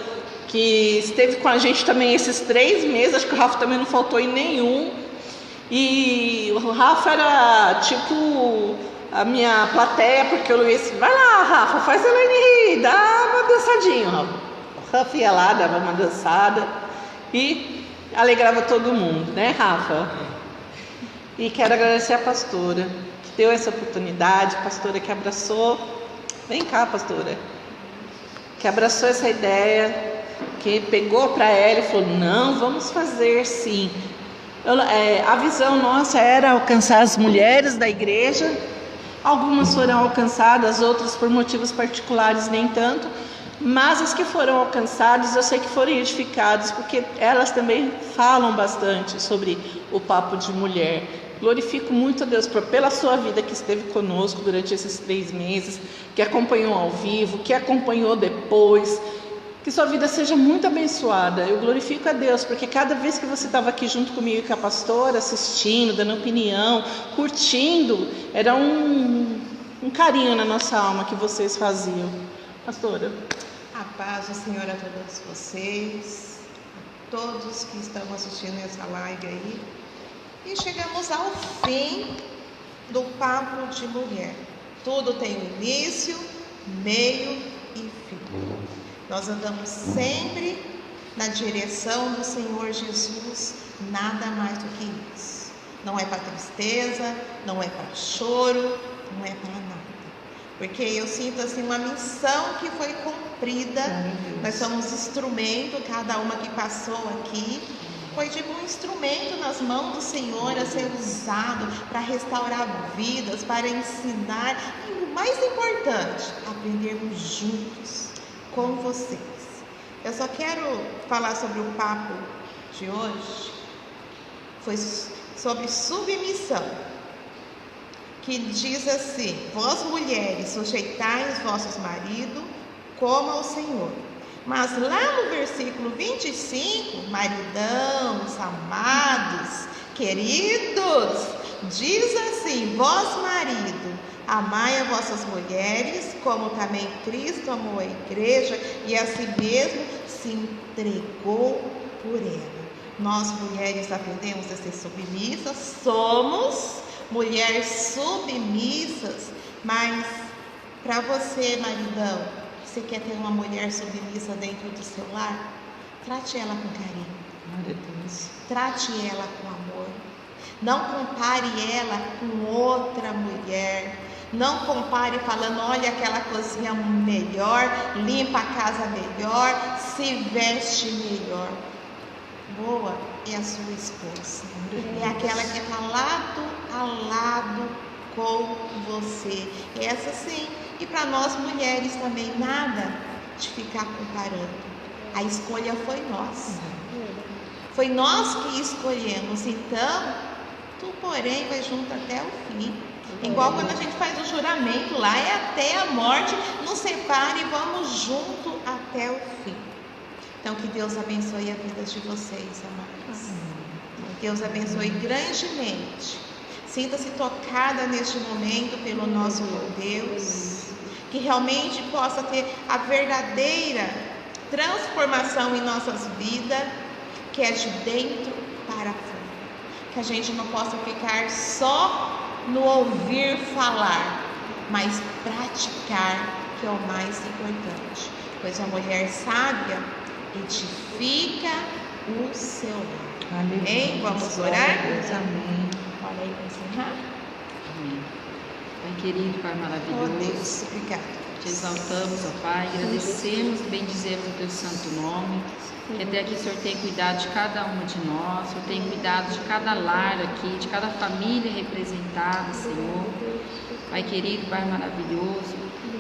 [SPEAKER 1] que esteve com a gente também esses 3 meses, acho que o Rafa também não faltou em nenhum. E o Rafa era tipo a minha plateia, porque o Luiz, vai lá, Rafa, faz a Elaine rir, dá uma dançadinha, Rafa. O Rafa ia lá, dava uma dançada e alegrava todo mundo, né, Rafa? E quero agradecer a pastora que deu essa oportunidade, pastora que abraçou, vem cá, pastora, que abraçou essa ideia, que pegou para ela e falou, não, vamos fazer sim. A visão nossa era alcançar as mulheres da igreja, algumas foram alcançadas, outras por motivos particulares nem tanto, mas as que foram alcançadas eu sei que foram edificadas, porque elas também falam bastante sobre o papo de mulher. Glorifico muito a Deus pela sua vida que esteve conosco durante esses 3 meses, que acompanhou ao vivo, que acompanhou depois. Que sua vida seja muito abençoada. Eu glorifico a Deus, porque cada vez que você estava aqui junto comigo e com a pastora, assistindo, dando opinião, curtindo, era um carinho na nossa alma que vocês faziam. Pastora.
[SPEAKER 4] A paz do Senhor a todos vocês, a todos que estão assistindo essa live aí. E chegamos ao fim do Papo de Mulher. Tudo tem um início, meio e fim. Nós andamos sempre na direção do Senhor Jesus, nada mais do que isso. Não é para tristeza, não é para choro, não é para nada. Porque eu sinto assim uma missão que foi cumprida. Nós somos instrumento, cada uma que passou aqui foi tipo um instrumento nas mãos do Senhor a ser usado para restaurar vidas, para ensinar. E o mais importante, aprendermos juntos com vocês. Eu só quero falar sobre o papo de hoje. Foi sobre submissão, que diz assim: vós mulheres, sujeitai os vossos maridos como ao Senhor. Mas lá no versículo 25, maridãos, amados, queridos, diz assim: vós marido, amai as vossas mulheres, como também Cristo amou a igreja e a si mesmo se entregou por ela. Nós mulheres aprendemos a ser submissas, somos mulheres submissas, mas para você, maridão, você quer ter uma mulher submissa dentro do seu lar? Trate ela com carinho. Trate ela com amor. Não compare ela com outra mulher. Não compare falando, olha aquela cozinha melhor, limpa a casa melhor, se veste melhor. Boa é a sua esposa. É aquela que está lado a lado com você. Essa sim. E para nós mulheres também, nada de ficar comparando. A escolha foi nossa. Foi nós que escolhemos. Então, tu, porém, vai junto até o fim. Igual quando a gente faz o juramento lá, é até a morte, nos separe e vamos junto até o fim. Então, que Deus abençoe a vida de vocês, amados. Deus abençoe grandemente. Sinta-se tocada neste momento pelo nosso Deus. Que realmente possa ter a verdadeira transformação em nossas vidas, que é de dentro para fora. Que a gente não possa ficar só no ouvir falar, mas praticar, que é o mais importante. Pois a mulher sábia edifica o seu lar. Amém? Vamos orar?
[SPEAKER 1] Amém.
[SPEAKER 4] Olha aí, vamos encerrar.
[SPEAKER 3] Amém. Pai querido, Pai maravilhoso,
[SPEAKER 4] Oh Deus, obrigada.
[SPEAKER 3] te exaltamos, ó Pai, agradecemos e bendizemos o teu santo nome, que até aqui o Senhor tem cuidado de cada uma de nós, o Senhor tem cuidado de cada lar aqui, de cada família representada, Senhor. Pai querido, Pai maravilhoso,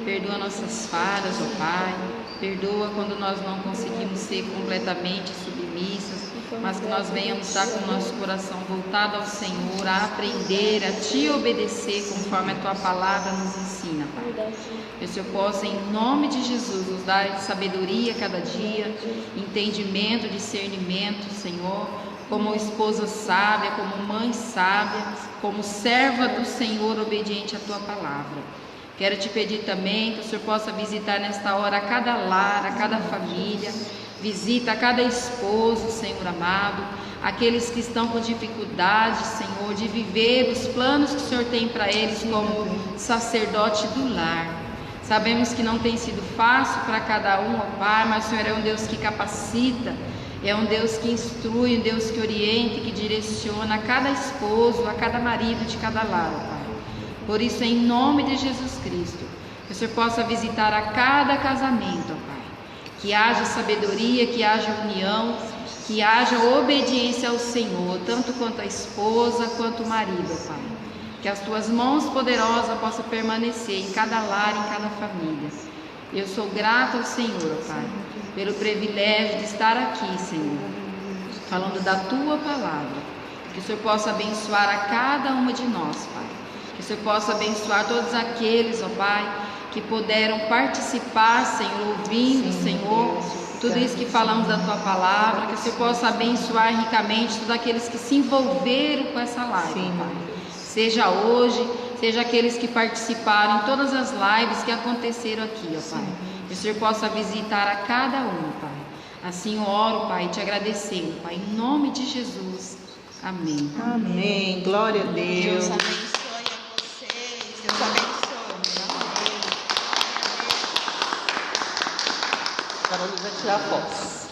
[SPEAKER 3] perdoa nossas falhas, ó Pai, perdoa quando nós não conseguimos ser completamente submissas, mas que nós venhamos estar com o nosso coração voltado ao Senhor, a aprender, a Te obedecer conforme a Tua palavra nos ensina, Pai. Que o Senhor possa, em nome de Jesus, nos dar sabedoria cada dia, entendimento, discernimento, Senhor, como esposa sábia, como mãe sábia, como serva do Senhor obediente à Tua palavra. Quero te pedir também que o Senhor possa visitar nesta hora a cada lar, a cada família, visita a cada esposo, Senhor amado, aqueles que estão com dificuldade, Senhor, de viver os planos que o Senhor tem para eles como sacerdote do lar. Sabemos que não tem sido fácil para cada um, ó Pai, mas o Senhor é um Deus que capacita, é um Deus que instrui, um Deus que orienta, que direciona a cada esposo, a cada marido de cada lar, ó Pai. Por isso, em nome de Jesus Cristo, que o Senhor possa visitar a cada casamento, ó Pai. Que haja sabedoria, que haja união, que haja obediência ao Senhor, tanto quanto a esposa, quanto o marido, ó Pai. Que as Tuas mãos poderosas possam permanecer em cada lar, em cada família. Eu sou grata ao Senhor, ó Pai, pelo privilégio de estar aqui, Senhor, falando da Tua palavra. Que o Senhor possa abençoar a cada uma de nós, Pai. Que o Senhor possa abençoar todos aqueles, ó Pai, que puderam participar, Senhor, ouvindo, Senhor, tudo isso que falamos da Tua palavra. Que o Senhor possa abençoar ricamente todos aqueles que se envolveram com essa live, Pai. Seja hoje, seja aqueles que participaram em todas as lives que aconteceram aqui, ó Pai. Que o Senhor possa visitar a cada um, Pai. Assim eu oro, Pai, te agradecendo, Pai, em nome de Jesus. Amém.
[SPEAKER 1] Amém. Glória a Deus.
[SPEAKER 4] Deus abençoe a vocês. Deus abençoe. Amém.
[SPEAKER 1] Agora ele vai tirar fotos.